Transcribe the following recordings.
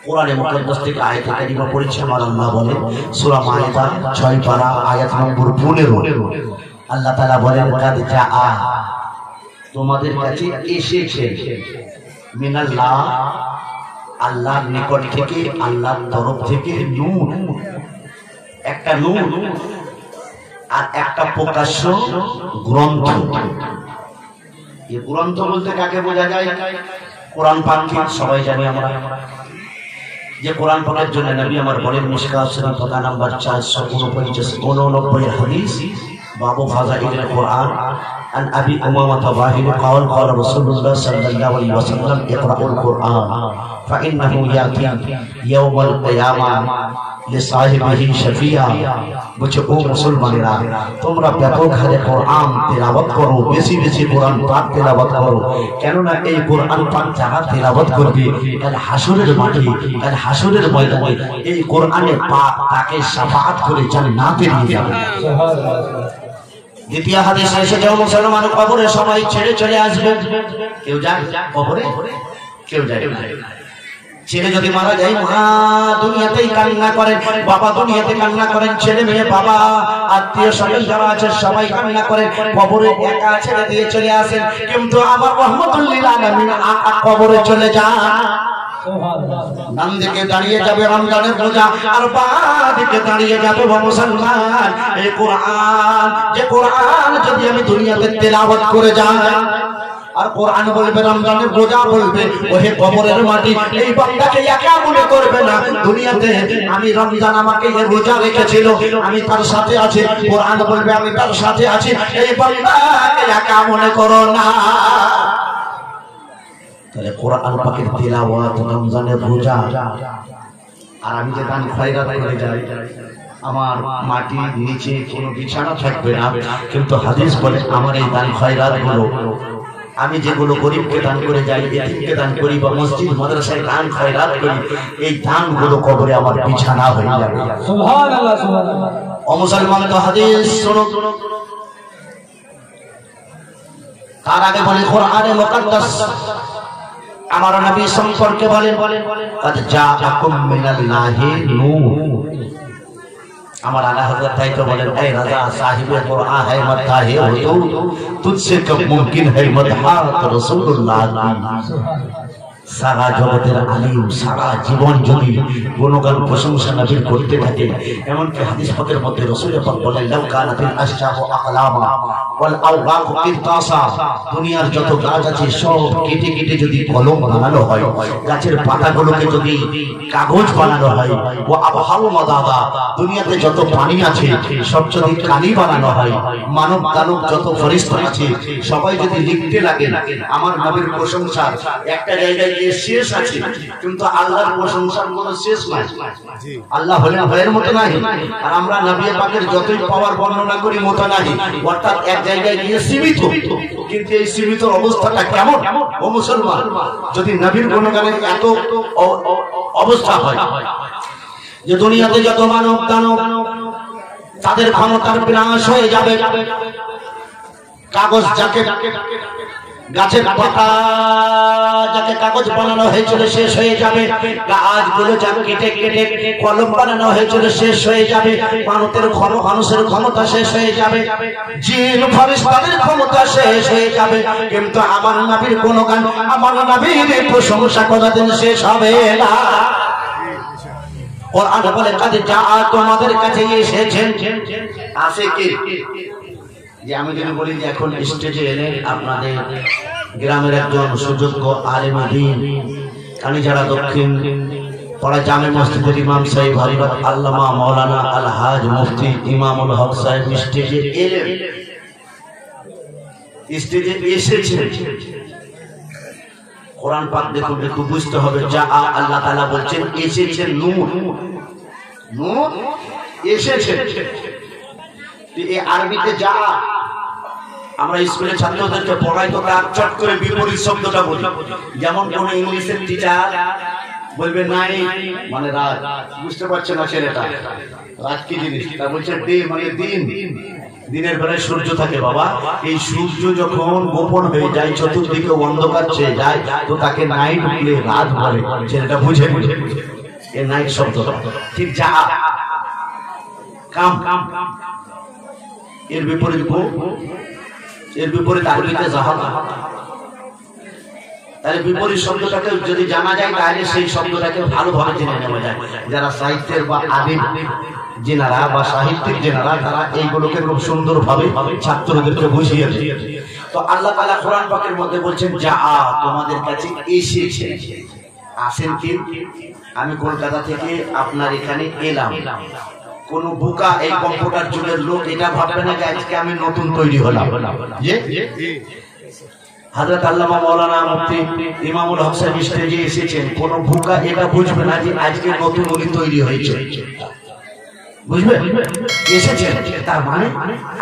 কোরআনে মুকদ্দাস থেকে আয়াত কারিমা পড়েছি। আমার আল্লাহ বলে সূরা মাইদা 6 পারা আয়াত নম্বর 15, আল্লাহ তাআলা বলেন কাদ জাআ, তোমাদের কাছে এসেছে, মিনাল্লাহ, আল্লাহর নিকট থেকে, আল্লাহর তরফ থেকে নূর, একটা নূর আর একটা প্রকাশ্য গ্রন্থ। এই গ্রন্থ বলতে কাকে বোঝা যায়? কোরআন পাককে সবাই জানি আমরা, যে কোরআন পাকের জন্য নবী আমার বলেন মিশকাত শরীফ পাতা নাম্বার 489 হাদিস, বাবু ফাযাইলুল কোরআন, عن أبي أمامة الباهلي قال قال رسول الله صلى الله عليه وسلم اقرأوا القرآن فإنه يأتي يوم القيامة لصاحبه شفيعا। বলছে ও মুসলমানেরা, তোমরা ব্যাপক হারে কোরআন তেলাওয়াত করো, বেশি বেশি কোরআন পাক তেলাওয়াত করো, কেননা এই কোরআন পাক যারা তেলাওয়াত করবে কাল হাসরের মাঠে, কাল হাসরের ময়দানে এই কোরআনের পাক তাকে শাফাআত করে জান্নাতে নিয়ে যাবে। দ্বিতীয় হাদিস এসে যাও মুসলমান কবরে সবাই ছেড়ে চলে আসবে, কেউ যায় কবরে, কেউ যায়। ছেলে যদি মারা যায়, মা দুনিয়াতেই কান্না করেন, বাবা দুনিয়াতে কান্না করেন, ছেলে মেয়ে বাবা আত্মীয় স্বজন যারা আছে সবাই কান্না করেন, কবরে একা ছেড়ে দিয়ে চলে আসেন। কিন্তু আমার রহমতুল লিল আলামিন কবরে চলে যান, ডান দিকে দাঁড়িয়ে যাবে রমজানের রোজা, আর বাঁ দিকে দাঁড়িয়ে যাবে মুসলমান এই কোরআন। যে কোরআন যদি আমি দুনিয়াতে তেলাওয়াত করে যাই, আর কোরআন বলবে, রমজানের রোজা বলবে, ওহে কবরের মাটি এই বান্দাকে একা মনে করবে না, দুনিয়াতে আমি রমজান আমাকে এই রোজা রেখেছিল, আমি তার সাথে আছি, কোরআন বলবে আমি তার সাথে আছি, এই বান্দাকে একা মনে করো না। তাহলে কোরআন পাকের তেলাওয়াত, রমজানের রোজা, আর আমি যে দান খয়রাত করে যাই, আমার মাটির নিচে কোনো বিছানা থাকবে না, কিন্তু হাদিস বলে আমার এই দান খয়রাত গুলো, আমি যেগুলো গরিবকে দান করে যাই, এতিমকে দান করি, বা মসজিদ মাদ্রাসায় দান খয়রাত করি, এই দানগুলো কবরে আমার বিছানা হয়ে যাবে। সুবহানাল্লাহ, সুবহানাল্লাহ। ও মুসলমান, তো হাদিস শোনো। তার আগে বলে কোরআনে মুকদ্দাস আমার নবী সম্পর্কে বলেন কাদ জাআকুম মিনাল্লাহি নূর। আমার আলা হযরত তাই তো বলেন, এ রাজা সাহিবে কুরআন है मत्ता है हुजूर, तुझसे कब मुमकिन है मदहात রাসূলুল্লাহ। সারা জগতের আলিম সারা জীবন যদি গুণগান প্রশংসা নবীর করতে থাকে, এমনকি হাদিস পাকের মধ্যে রাসূল পাক বলেন লাউ কানাতিল আশজাউ আকলামা ওয়াল আওরাকু কিরতাসা, দুনিয়ার যত গাছ আছে সব কেটে কেটে যদি কলম বানানো হয়, গাছের পাতাগুলোকে যদি কাগজ বানানো হয়, ও আবহাও মাদাদা, দুনিয়াতে যত পানি আছে সব যদি কালি বানানো হয়, মানব দানব যত ফেরেশতা আছে সবাই যদি লিখতে লাগে আমার নবীর প্রশংসা, একটা জায়গায় শেষ আছে, কিন্তু আল্লাহর প্রশংসার কোনো শেষ নাই। আল্লাহ হলেন ভয়ের মতো নাই, আর আমরা নবী পাকের যতই পাওয়ার বর্ণনা করি মতো নাই, অর্থাৎ এক জায়গায় গিয়ে সীমিত। কিন্তু এই সীমিত অবস্থাটা কেমন? ও মুসলমান, যদি নবীর গুণগানের এত অবস্থা হয় যে দুনিয়াতে যত মানব দানব তাদের ক্ষমতার বিনাশ হয়ে যাবে, কাগজ যাকে গাছের পাতা যাকে কাগজ বানানো হয়েছিল শেষ হয়ে যাবে, গাছগুলো যা কেটে কেটে কলম বানানো হয়েছিল শেষ হয়ে যাবে, মানুষের ক্ষমতা শেষ হয়ে যাবে, জিন ফেরেশতাদের ক্ষমতা শেষ হয়ে যাবে, কিন্তু আমার নবীর গুণগান, আমার নবীর প্রশংসা কোনদিন শেষ হবে না। কোরআন বলে কাদ জাআ, তোমাদের কাছে এসেছেন। আসে কি? যে আমি যদি বলি যে এখন স্টেজে এলেন আপনাদের গ্রামের একজন সুযোগ্য আলেম দ্বীন কানিঝাড়া দক্ষিণ পাড়া জামে মসজিদের ইমাম সাহেব হযরত আল্লামা মাওলানা আলহাজ মুফতি ইমামুল হক সাহেব স্টেজে এলেন, স্টেজে এসেছেন। কোরআন পাক দেখুন, একটু বুঝতে হবে, যা আল্লাহ তাআলা বলছেন এসেছেন, নূর, নূর এসেছেন। এই আরবিতে যা আমরা স্কুলে ছাত্রদেরকে পড়াই তো তার চট করে বিপরীত শব্দটা বলি, যেমন কোন ইংলিশের টিচার বলবে নাই মানে রাত, বুঝতে পারছে না ছেলেটা রাত কি জিনিস, তা বলছে ডে মানে দিন, দিনের বেলায় সূর্য থাকে বাবা, এই সূর্য যখন গোপন হয়ে যায় চতুর্দিকে অন্ধকার ছেয়ে যায় তো তাকে নাইট বলে, রাত বলে, ছেলেটা বুঝে বুঝে এর নাইট শব্দ ঠিক যা কাম এর বিপরীত গো, এর বিপরীত আরবিতে জাহাদ। তাহলে বিপরীত শব্দটাকে যদি জানা যায় তাহলে সেই শব্দটাকে ভালোভাবে জেনে নেওয়া যায়। যারা সাহিত্যের বা আদিম জেনারা বা সাহিত্যিক জেনারা তারা এইগুলোকে খুব সুন্দরভাবে ছাত্রদেরকে বুঝিয়েছে। তো আল্লাহ তাআলা কোরআন পাকের মধ্যে বলছেন যা তোমাদের কাছে এসেছে। আসেন কি? আমি কলকাতা থেকে আপনার এখানে এলাম। কোন বুকা এই কম্পিউটার যুগের লোক এটা ভাববে না যে আজকে আমি নতুন তৈরি হলাম। হযরত আল্লামা মাওলানা মুফতি ইমামুল হক সাহেব স্টেজে এসেছেন, কোন বুকা এটা বুঝবে না যে আজকে নতুন উনি তৈরি হয়েছে। বুঝবে? এসেছেন তার মানে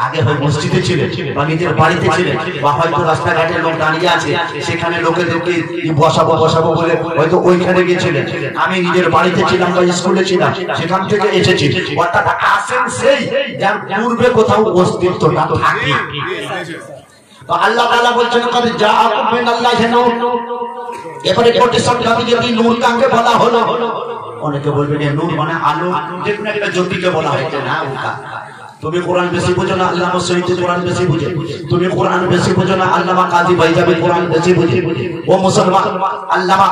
আগে হয় মসজিদে ছিলেন বা নিজের বাড়িতে ছিলেন বা হয়তো রাস্তাঘাটে লোক দাঁড়িয়ে আছে সেখানে লোকেদেরকে বসাবো বসাবো বলে হয়তো ওইখানে গিয়েছিলেন। আমি নিজের বাড়িতে ছিলাম বা স্কুলে ছিলাম, সেখান থেকে এসেছি। অর্থাৎ আসেন সেই যার পূর্বে কোথাও অস্তিত্বটা থাকে। তো আল্লাহ তাআলা বলছেন কদ জাআকুম মিনাল্লাহি নূর। এবারে কোটেশন কাকে যদি নূর কাকে বলা হলো, অনেকে বলবেন নূর মানে আলো, যেকোনো একটা জ্যোতিকে বলা হয়েছে না। ওটা তুমি কোরআন বেশি বুঝো না, আল্লামা সৈয়দ কোরআন বেশি বুঝে। তুমি কোরআন বেশি বুঝো না, আল্লামা কাজী বাইজাবি কোরআন বেশি বুঝে। ও মুসলমান, আল্লামা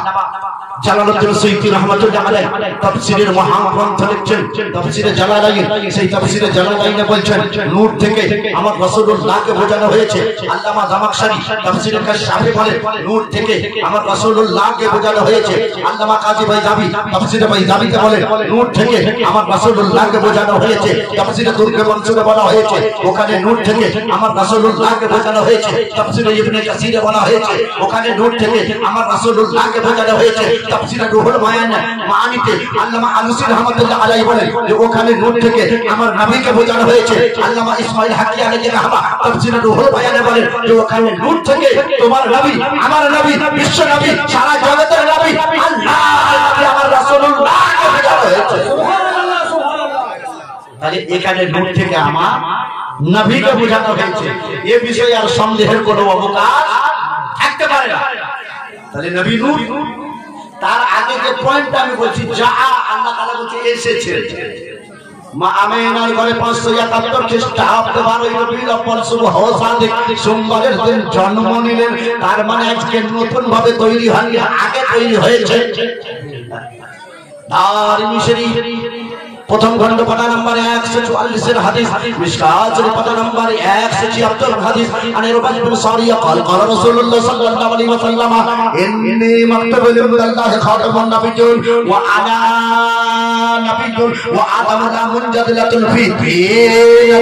জালালউদ্দিন সৈয়দ রাহমাতুল্লাহ আলাইহি তাফসীরের মহাগ্রন্থ লিখছেন, তাফসীরে জালালাইন। সেই তাফসীরে জালালাইনে বলছেন নূর থেকে আমার রাসূলুল্লাহকে বোঝানো হয়েছে। আল্লামা জামাখশরী তাফসীরে কাশফে বলে নূর থেকে আমার রাসূলুল্লাহকে বোঝানো হয়েছে। আল্লামা কাজী বাইজাবি তাফসীরে বাইজাবিতে বলে নূর থেকে আমার রাসূলুল্লাহকে বোঝানো হয়েছে। তাফসীরে তুরকে মনসুরে বলা হয়েছে ওখানে নূর থেকে আমার রাসূলুল্লাহকে বোঝানো হয়েছে। তাফসীরে ইবনে কাসিরে বলা হয়েছে ওখানে নূর থেকে আমার রাসূলুল্লাহকে বোঝানো হয়েছে। তাফসীরে রুহুল মাআনিতে আল্লামা আলুসী রাহমাতুল্লাহ আলাইহি বলেন যে ওখানে নূর থেকে আমার নবীকে বোঝানো হয়েছে। আল্লামা ইসমাঈল হাক্কি আলাইহি রাহমাহ তাফসীরে রুহুল বায়ানে বলেন যে ওখানে নূর থেকে তোমার নবী, আমার নবী, বিশ্ব নবী, সারা জগতের নবী আল্লাহ আমার রাসূলুল্লাহকে বোঝানো হয়েছে। সুবহানাল্লাহ সুবহানাল্লাহ। তাহলে এখানে নূর থেকে আমার নবীকে বোঝানো হয়েছে, এই বিষয়ে আর সন্দেহের কোনো অবকাশ থাকতে পারে না। তাহলে নবী নূর। তার আগে যে পয়েন্টটা আমি বলছি যা আল্লাহ তাআলা বলছে এসেছে। মা আমেনার ঘরে 571 খ্রিস্টাব্দ 12 রবিউল আউয়াল সুবহ সাদিক সোমবারের দিন জন্ম নিলেন। তার মানে আজকে নতুন ভাবে তৈরি হয়নি, আগে তৈরি হয়েছে। দারমি শরীফ প্রথম খণ্ড পাতা নাম্বার 144 এর হাদিস, মিশকাত শরীফ পাতা নাম্বার 176 হাদিস। আনে রবাজ বিন সারিয়া قال قال رسول الله صلى الله عليه وسلم اني مكتوب من الله خاتم النبيين وانا نبي وادم لا منجدله في دينه।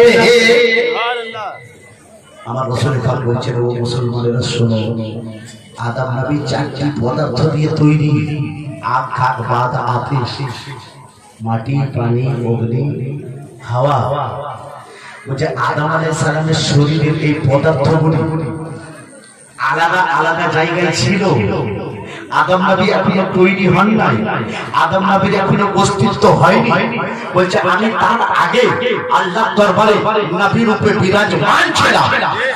আমার রাসূল পাক বলেছেন ও মুসলমানেরা শোনো, আদম নবী চারটি পদার্থ দিয়ে তৈরি, আগ খাক বাদ আতিশ, মাটি, পানি, অগ্নি, হাওয়া। বলছে আদম আলাইহিস সালামের শরীরের এই পদার্থগুলি আলাদা আলাদা জায়গায় ছিল। আদম নবী এখনো তৈরি হন নাই, আদম নবীর এখনো অস্তিত্ব হয়নি। বলছে আমি তার আগে আল্লাহর দরবারে নবী রূপে বিরাজমান ছিলাম।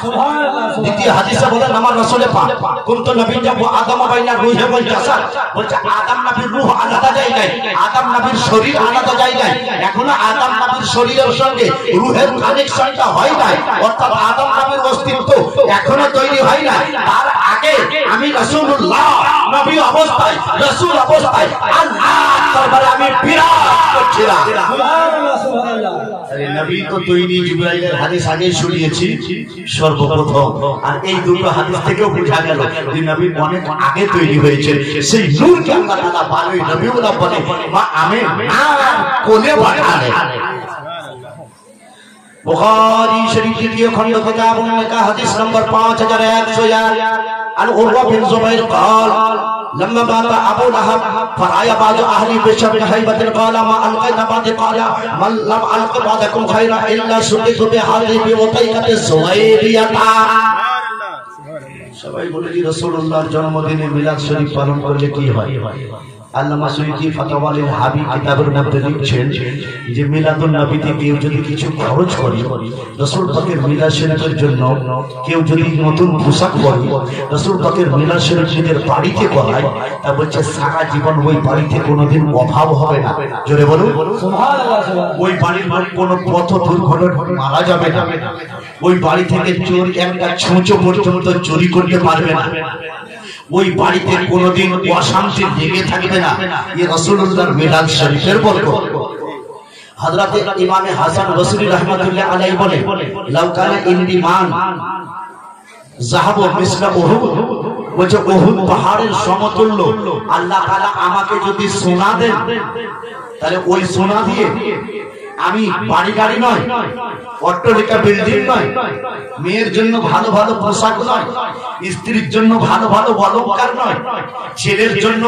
সুবহানাল্লাহ। দ্বিতীয় হাদিসে বলেন আমার রাসূলে পাক কুনতু নবিয়্যা ওয়া আদম বাইনা রূহি ওয়াল জাসাদ। বলছে আদম নবীর রূহ আলাদা জায়গায়, আদম নবীর শরীর আলাদা জায়গায়। এখনো আদম নবীর শরীরের সঙ্গে রূহের কানেকশনটা হয় নাই, অর্থাৎ আদম নবীর অস্তিত্ব এখনো তৈরি হয় নাই। তার আগে আমি রাসূলুল্লাহ নবী অবস্থায়, রাসূল অবস্থায় আল্লাহর দরবারে আমি বিরাজ করছিলাম। সুবহানাল্লাহ সুবহানাল্লাহ। আরে নবী তো তৈরি, জিবরাইলের হাদিস আগে শুনিয়েছি সর্বপ্রথম। আর এই দুটো হাদিস থেকেও বোঝা গেল যে নবী অনেক আগে তৈরি হয়েছে। সেই নূরকে আল্লাহ তাআলা বারোই নবীউল আউয়ালে মা আমেনার কোলে পাঠালেন। বুখারী শরীফ দ্বিতীয় খণ্ড কিতাব উন্নিকা হাদিস নম্বর 5101 عن عروة بن زبير قال لما مات أبو لهب فرأى بعض أهلي بشر هيبة قال ما ألقيت بعد قال من لم ألق بعدكم خيرا إلا سقيت بهذه بوطيئة الزويرية। সবাই বলে যে রাসূলুল্লাহর জন্মদিনে মিলাদ শরীফ পালন করলে কি হয়? আল্লামা সুয়ুতী ফাতাওয়ালিল হাবি কিতাবের মধ্যে লিখছেন যে মিলাদুন নবীতে কেউ যদি কিছু খরচ করে, রাসূল পাকের মিলাদ শরীফের জন্য কেউ যদি নতুন পোশাক পরে, রাসূল পাকের মিলাদ শরীফ নিজের বাড়িতে করায়, তা বলছে সারা জীবন ওই বাড়িতে কোনোদিন অভাব হবে না। জোরে বলুন সুবহানাল্লাহ। ওই বাড়ির কোনো পথ দুর্ঘটনায় মারা যাবে না, ওই বাড়ি থেকে চোর একটা ছুঁচো পর্যন্ত চুরি করতে পারবে না, ওই বাড়িতে কোনোদিন অশান্তি লেগে থাকবে না। এই রাসূলুল্লাহর মিলাদ শরীফের বরকত। হযরত ইমাম হাসান বসরি রাহমাতুল্লাহ আলাইহি বলে, লাউ কানা ইনদি মান যাহাবু মিসলা উহুদ, বলছে উহুদ পাহাড়ের সমতুল্য আল্লাহ তাআলা আমাকে যদি সোনা দেন, তাহলে ওই সোনা দিয়ে আমি বাড়ি গাড়ি নয়, অট্টালিকা বিল্ডিং নয়, মেয়ের জন্য ভালো ভালো পোশাক নয়, স্ত্রীর জন্য ভালো ভালো অলংকার নয়, ছেলের জন্য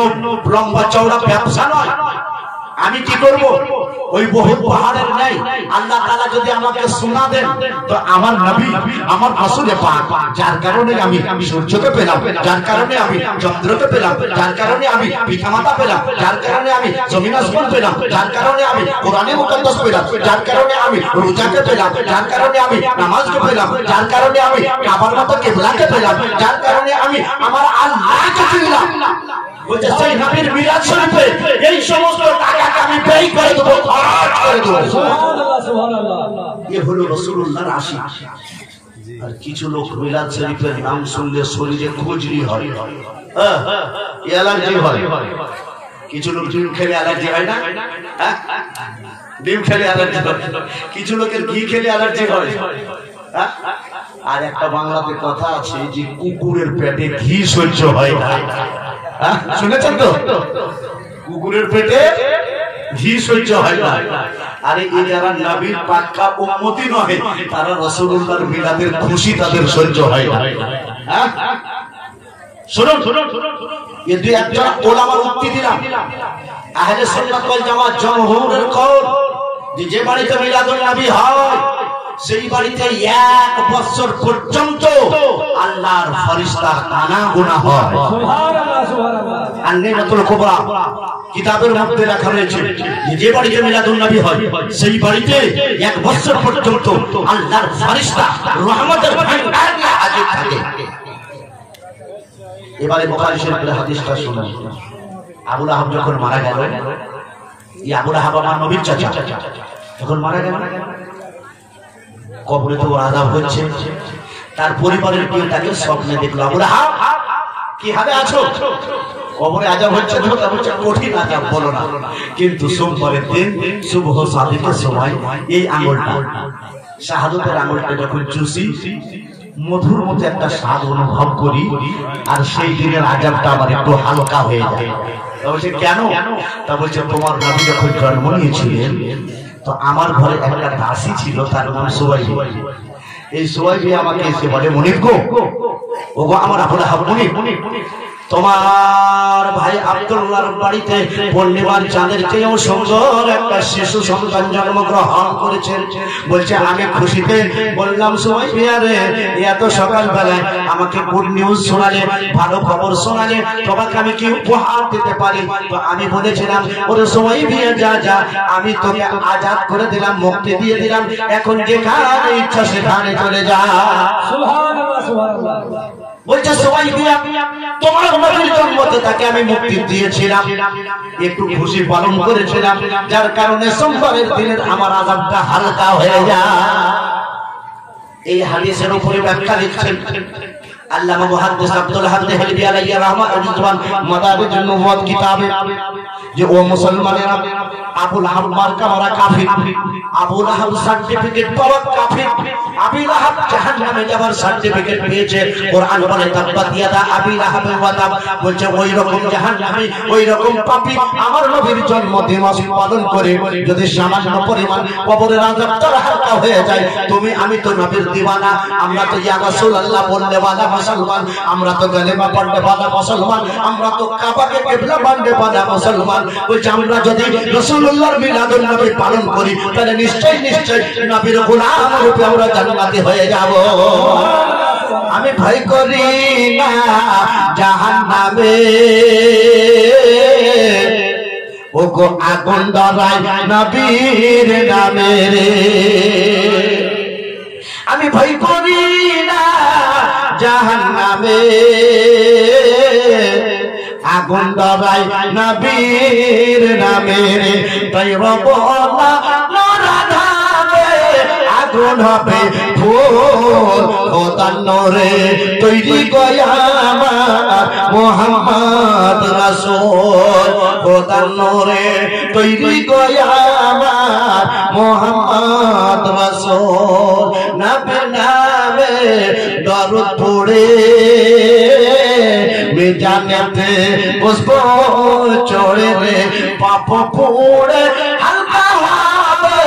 লম্বা চওড়া ব্যবসা নয়, আমি কি করব? ওই বহুত পাহাড়ের নেই আল্লাহ তাআলা যদি আমাকে সোনা দেন, তো আমার নবী আমার রাসূল পাক, যার কারণে আমি সূর্যকে পেলাম, যার কারণে আমি চন্দ্রকে পেলাম, যার কারণে আমি পিতামাতা পেলাম, যার কারণে আমি জমিন আসমান পেলাম, যার কারণে আমি কোরআনে মুকদ্দাস পেলাম, যার কারণে আমি রোজাকে পেলাম, যার কারণে আমি নামাজকে পেলাম, যার কারণে আমি কাবার মতো কিবলাকে পেলাম, যার কারণে আমি আমার আল্লাহকে পেলাম। বলছে সেই নবীর মিলাদ শরীফে এই সমস্ত টাকাকে আমি ব্যয় করে দেব, খরচ করে দেব। সুবহানাল্লাহ সুবহানাল্লাহ। এই হলো রাসূলুল্লাহর আশিক। আর কিছু লোক মিলাদ শরীফের নাম শুনলে শরীরে খুজলি হয়, অ্যালার্জি হয়। কিছু লোক ডিম খেলে অ্যালার্জি হয় না? ডিম খেলে অ্যালার্জি হয়, কিছু লোকের ঘি খেলে অ্যালার্জি হয়। আর একটা বাংলাতে কথা আছে যে কুকুরের পেটে ঘি সহ্য হয় না, শুনেছেন তো? কুকুরের পেটে ঘি সহ্য হয় না। আরে এই যারা নবীর পাক্কা উম্মতি নয়, তারা রাসূলুল্লাহর মিলাদের খুশি তাদের সহ্য হয় না। শুনুন, এই দুই একজন ওলামার উক্তি দিলাম, আহলে সুন্নাত ওয়াল জামাত জমহুরের কওল যে বাড়িতে মিলাদুন নবী হয় সেই বাড়িতে 1 বছর পর্যন্ত আল্লাহর ফেরেশতার কানা গুনাহ হয়। সুবহানাল্লাহ সুবহানাল্লাহ। আন-নিমাতুল কুবরা কিতাবের মধ্যে লেখা রয়েছে যে বাড়িতে মিলাদুন নবী হয় সেই বাড়িতে 1 বছর পর্যন্ত আল্লাহর ফেরেশতা রহমতের ভান্ডার নিয়ে হাজির থাকে। এবারে বুখারী শরীফের হাদিসটা শুনুন। আবু লাহাব যখন মারা গেল, এই আবু লাহাব আমার নবীর চাচা, যখন মারা গেল কবরে তো আযাব হচ্ছে, তার পরিবারের কেউ তাকে স্বপ্নে দেখলো, আবু লাহাব কি হালে আছো? কবরে আযাব হচ্ছে, তো তা হচ্ছে কঠিন আযাব, বলো না। কিন্তু সোমবারের দিন সুবহ সাদিকের সময় এই আঙ্গুলটা, শাহাদাতের আঙ্গুলটা যখন চুষি মধুর মতো একটা স্বাদ অনুভব করি, আর সেই দিনের আযাবটা আমার একটু হালকা হয়ে যায়। তা বলছে কেন? তা বলছে তোমার নবী যখন জন্ম নিয়েছিলেন তো আমার ঘরে একটা দাসী ছিল, তার নাম সুবাইবি। এই সুবাইবি আমাকে এসে বলে, মুনিব গো, ও গো আমার আবু লাহাব, মুনিব তোমার ভাই আব্দুল্লাহর বাড়িতে পূর্ণিমার চাঁদের চেয়েও সুন্দর একটা শিশু সন্তান জন্মগ্রহণ করেছেন। বলছে আমি খুশিতে বললাম, সুবাইবি আরে এত সকাল বেলায় আমাকে গুড নিউজ শোনালে, ভালো খবর শোনালে, তোমাকে আমি কি উপহার দিতে পারি? তো আমি বলেছিলাম, ওরে সুবাইবি যা যা, আমি তোকে আজাদ করে দিলাম, মুক্তি দিয়ে দিলাম, এখন যেখানে ইচ্ছা সেখানে চলে যা। সুবহানাল্লাহ সুবহানাল্লাহ। বলছে সুবাইবি তোমার নবীর জন্মতে তাকে আমি মুক্তি দিয়েছিলাম, একটু খুশি পালন করেছিলাম, যার কারণে সোমবারের দিনের আমার আযাবটা হালকা হয়ে যায়। এই হাদিসের উপরে ব্যাখ্যা লিখছেন আল্লামা মুহাদ্দিস আব্দুল হাদ দেহলভী আলাইহি রাহমাতুল্লাহ মাদারিজুন নুবুওয়াত কিতাবে, যে ও মুসলমানেরা, আবু লাহাব মার্কা মারা কাফির, আবু লাহাব সার্টিফিকেট পাওয়া কাফির, আবু লাহাব জাহান্নামে যাওয়ার সার্টিফিকেট পেয়েছে। কোরআন বলে তাব্বাত ইয়াদা আবি লাহাব ওয়া তাব, বলছে ওই রকম জাহান্নামী, ওই রকম পাপী আমার নবীর জন্মদিন পালন করে যদি সামান্য পরিমাণ কবরের আযাবটা হালকা হয়ে যায়, তুমি আমি তো নবীর দিওয়ানা, আমরা তো ইয়া রাসূলুল্লাহ বললে ওয়ালা মুসলমান, আমরা তো কালেমা পড়লে ওয়ালা মুসলমান, আমরা তো কাবাকে কিবলা বানলে ওয়ালা মুসলমান। বলছে আমরা যদি রাসূলুল্লাহর মিলাদুন নবী পালন করি, তাহলে নিশ্চয় নিশ্চয় নবীর গোলাম রূপে আমরা জান্নাতে হয়ে যাব। আমি ভয় করি না জাহান্নামে, ও গো আগুন ধরায় নবীর নামে রে আমি ভয় করি না জাহান্নামে আগুন ধরায় নবীর নামে রে তাই রবনা নরা ধামে আগুন হবে ফুল খোদার নূরে তৈরি গয়া আমার মুহাম্মদ রাসূল খোদার নূরে তৈরি গয়া আমার মুহাম্মদ রাসূল নামে নামে দরুদ পড়ে মিজানেতে পুষ্প চড়ে রে পাপ পড়ে হালকা হবে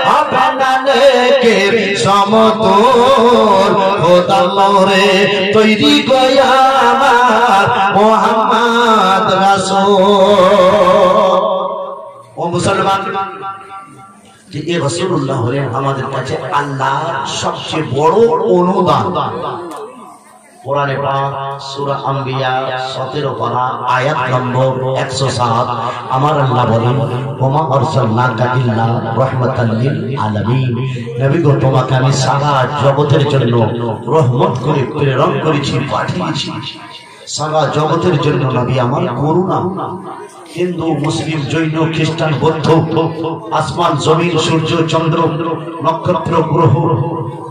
হবে না নেকে সমতল খোদার নূরে তৈরি গয়া আমার মুহাম্মদ রাসূল ও মুসলমান যে এই রাসূলুল্লাহ হলেন আমাদের কাছে আল্লাহর সবচেয়ে বড় অনুদান কোরআনে পাক সূরা আম্বিয়া 17 পারা আয়াত নম্বর 107 আমার আল্লাহ বলেন ওমা আরসালনাকা ইল্লা রাহমাতাল লিল আলামিন নবী গো তোমাকে আমি সারা জগতের জন্য রহমত করে প্রেরণ করেছি পাঠিয়েছি সারা জগতের জন্য নবী আমার করুণা হিন্দু মুসলিম জৈন খ্রিস্টান বৌদ্ধ আসমান জমিন সূর্য চন্দ্র নক্ষত্র গ্রহ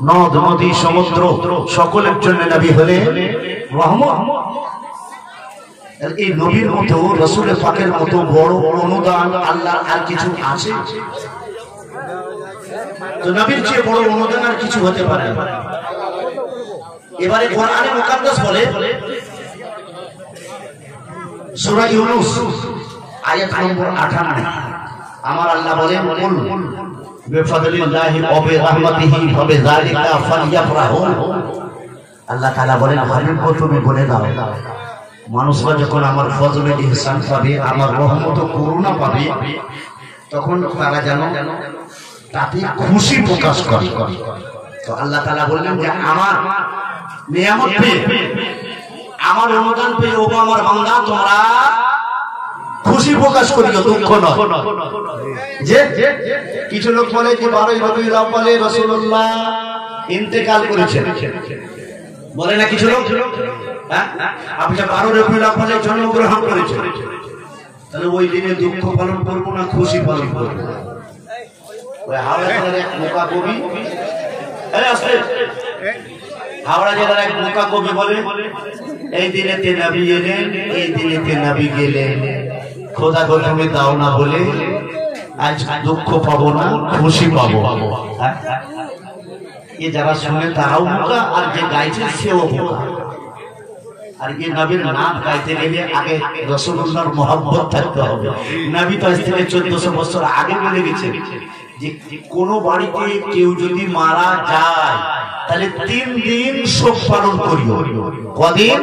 নদ নদী সমুদ্র সকলের জন্য নবী হলে রহমত এই নবীর মতো রাসূলের পাকের মতো বড় অনুদান আল্লাহর আর কিছু আছে তো নবীর চেয়ে বড় অনুদান আর কিছু হতে পারে না এবারে কোরআনে মুকাদ্দাস বলে সূরা ইউনূস আয়াত নম্বর 58 আমার আল্লাহ বলেন কুল বিফাদলিল্লাহি ওয়া বিরহমাতিহি ফাবিযালিকা ফালইফরাহু আল্লাহ তাআলা বলেন হাবিব তুমি বলে দাও মানুষরা যখন আমার ফজলে ইহসান পাবে আমার রহমত ও করুণা পাবে তখন তারা যেন তাতে খুশি প্রকাশ করে তো আল্লাহ তাআলা বললেন যে আমার নিয়ামত পেয়ে আমার অনুদান পেয়ে ও আমার বান্দা তোমরা খুশি প্রকাশ করিও দুঃখ নয় যে কিছু লোক বলে যে 12 রবিউল আউয়ালে রাসূলুল্লাহ ইন্তেকাল করেছেন বলে না কিছু লোক হ্যাঁ আপনি 12 রবিউল আউয়ালে জন্মগ্রহণ করেছেন তাহলে ওই দিনে দুঃখ পালন করব না খুশি পালন করব ওই হাওড়া জেলার এক মোকা কবি আরে আসলে হাওড়া জেলার এক মোকা কবি বলে এই দিনেতে নবী এলেন এই দিনেতে নবী গেলেন খোদা গো তুমি দাও না বলে আজ দুঃখ পাবো না খুশি পাবো ये যারা শুনে তারাও বোকা আর যে গাইছে সেও বোকা আর এই নবীর নাম গাইতে গেলে আগে রাসূলুল্লাহর মহব্বত থাকতে হবে নবী তো আজ থেকে 1400 বছর আগে বলে গেছে যে কোন বাড়িতে কেউ যদি মারা যায় তাহলে 3 দিন শোক পালন করিও কদিন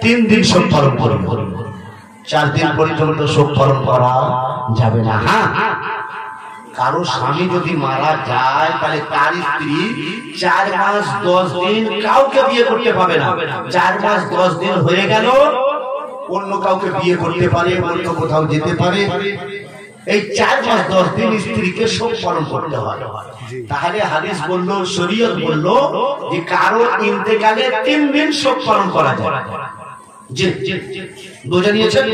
3 দিন শোক পালন করিও 4 দিন পর্যন্ত শোক পালন করা যাবে না হ্যাঁ কারো স্বামী যদি মারা যায় তাহলে তার স্ত্রী 4 মাস 10 দিন কাউকে বিয়ে করতে পাবে না 4 মাস 10 দিন হয়ে গেল অন্য কাউকে বিয়ে করতে পারে অন্য কোথাও যেতে পারে এই 4 মাস 10 দিন স্ত্রীকে শোক পালন করতে হয় তাহলে হাদিস বলল শরীয়ত বলল যে কারো ইন্তেকালে 3 দিন শোক পালন করা যায় জি বুঝে নিয়েছেন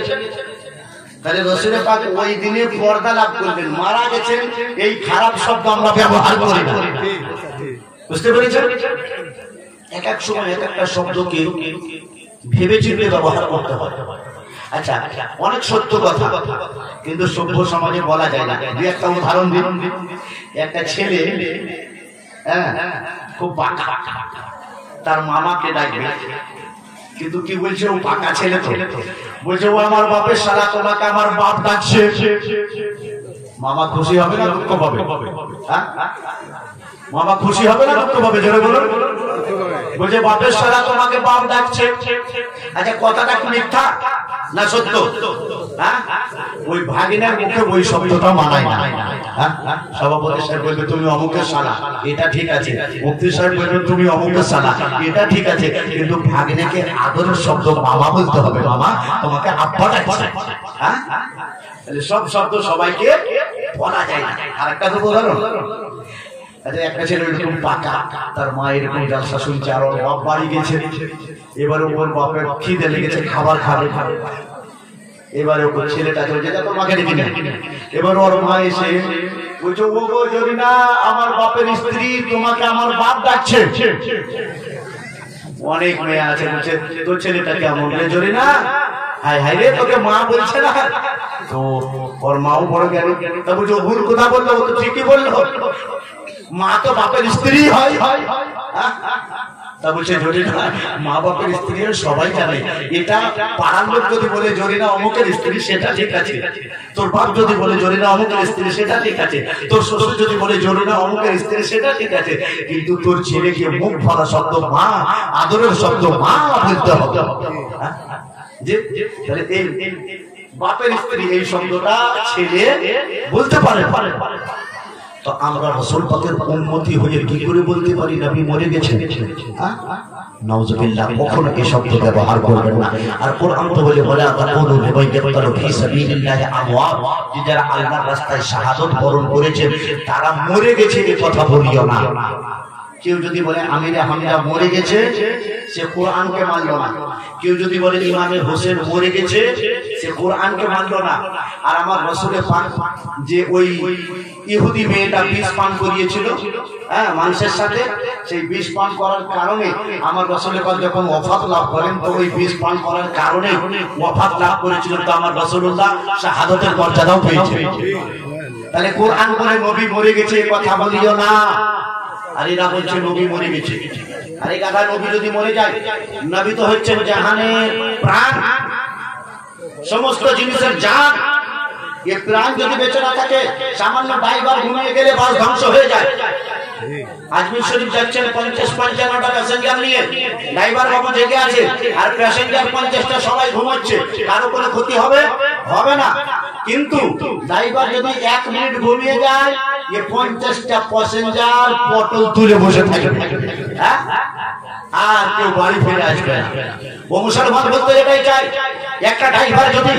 তাহলে রাসূল পাক ওই দিনে পর্দা লাভ করবেন মারা গেছেন এই খারাপ শব্দ আমরা ব্যবহার করি না বুঝতে পেরেছেন এক এক সময় এক একটা শব্দকে ভেবে চিন্তে ব্যবহার করতে হয় আচ্ছা অনেক সত্য কথা কিন্তু সভ্য সমাজে বলা যায় না দুই একটা উদাহরণ দিন একটা ছেলে হ্যাঁ খুব বাঁকা তার মামাকে ডাকবে কিন্তু কি বলছে ও পাকা ছেলে তো বলছে ও আমার বাপের শালা তোমাকে আমার বাপ ডাকছে মামা খুশি হবে না দুঃখ পাবে মামা খুশি হবে না দুঃখ পাবে জোরে বলুন বলছে বাপের শালা তোমাকে বাপ ডাকছে আচ্ছা কথাটা কি মিথ্যা না সত্য ওই ভাগিনার মুখে ওই শব্দটা মানায় না। সভাপতি সাহেব বলবে তুমি অমুকের শালা, এটা ঠিক আছে। মুফতি সাহেব বলবে তুমি অমুকের শালা, এটা ঠিক আছে। কিন্তু ভাগিনাকে আদরের শব্দ মামা বলতে হবে। মামা তোমাকে আব্বা ডাকছে। সব শব্দ সবাইকে বলা যায় না। আরেকটা তো উদাহরণ, একটা ছেলে এরকম পাকা, তার মা এরকম জালসা শুনছে, আর ওর বাপ বাড়ি গেছে। এবারে ওর বাপের খিদে লেগেছে, খাবার খাবে। এবারে ওর ছেলেটা চলে যায়, তোর মাকে ডেকে নেয়। এবার ওর মা এসে বলছে, ও গো জরিনা, আমার বাপের স্ত্রী তোমাকে আমার বাপ ডাকছে। অনেক মেয়ে আছে, বলছে তোর ছেলেটা কেমন রে জরিনা? হাই হাই রে, তোকে মা বলছে না। তো ওর মাও বড় জ্ঞানী, তা বলছে ভুল কথা বললো, ও তো ঠিকই বললো, মা তো বাপের স্ত্রী হয়। তা বলছে জরিনা, মা বাপের স্ত্রী সবাই জানে। এটা পাড়ার লোক যদি বলে জরিনা অমুকের স্ত্রী, সেটা ঠিক আছে। তোর বাপ যদি বলে জরিনা অমুকের স্ত্রী, সেটা ঠিক আছে। তোর শ্বশুর যদি বলে জরিনা অমুকের স্ত্রী, সেটা ঠিক আছে। কিন্তু তোর ছেলেকে মুখ ভরা শব্দ মা, আদরের শব্দ মা বলতে হবে। বাপের স্ত্রী এই শব্দটা ছেলে বলতে পারে। তো আমরা রাসূল পাকের উম্মতি হয়ে কি করে বলতে পারি নবী মরে গেছেন? নাউজুবিল্লাহ, কখনো এই শব্দ ব্যবহার করবেন না। আর কোরআন তো বলে বলা তাকুলু লিমাইয়াতালু ফি সাবিলিল্লাহি আমওয়াত, যারা আল্লাহর রাস্তায় শাহাদাত বরণ করেছেন তারা মরে গেছে, এই কথা বলিও না। কেউ যদি বলে আমিরে হামজা মরে গেছে, সে কোরআনকে মানল না। কেউ যদি বলে ইমামে হোসেন মরে গেছে, সে কোরআনকে মানল না। আর আমার রাসূলের পাক যে ওই ইহুদি মেয়েটা বিষ পান করিয়েছিল মানুষের সাথে, সেই বিষ পান করার কারণে আমার রাসূলের পাক যখন ওফাত লাভ করেন, তো ওই বিষ পান করার কারণে ওফাত লাভ করেছিলেন। তো আমার রাসূলুল্লাহ শাহাদাতের মর্যাদাও পেয়েছে। তাহলে কোরআন বলে নবী মরে গেছে, এই কথা বলিও না। আর এরা বলছে নবী মরে গেছে। আরে গাধা, নবী যদি মরে যায়, নবী তো হচ্ছে জাহানের প্রাণ, সমস্ত জিনিসের জান। এই প্রাণ যদি বেঁচে না থাকে, সামান্য ড্রাইভার ঘুমিয়ে গেলে বাস ধ্বংস হয়ে যায়। আজমির শরীফ যাচ্ছেন 50-55টা প্যাসেঞ্জার নিয়ে, ড্রাইভার বাবু জেগে আছে আর প্যাসেঞ্জার 50টা সবাই ঘুমাচ্ছে, কারো কোনো ক্ষতি হবে? হবে না। কিন্তু ড্রাইভার যদি 1 মিনিট ঘুমিয়ে যায়, ये 50টা প্যাসেঞ্জার পটল তুলে বসে থাকে, আর কেউ বাড়ি ফিরে আসবে না। ও মুসলমান বলতে এটাই চাই, একটা ড্রাইভার যদি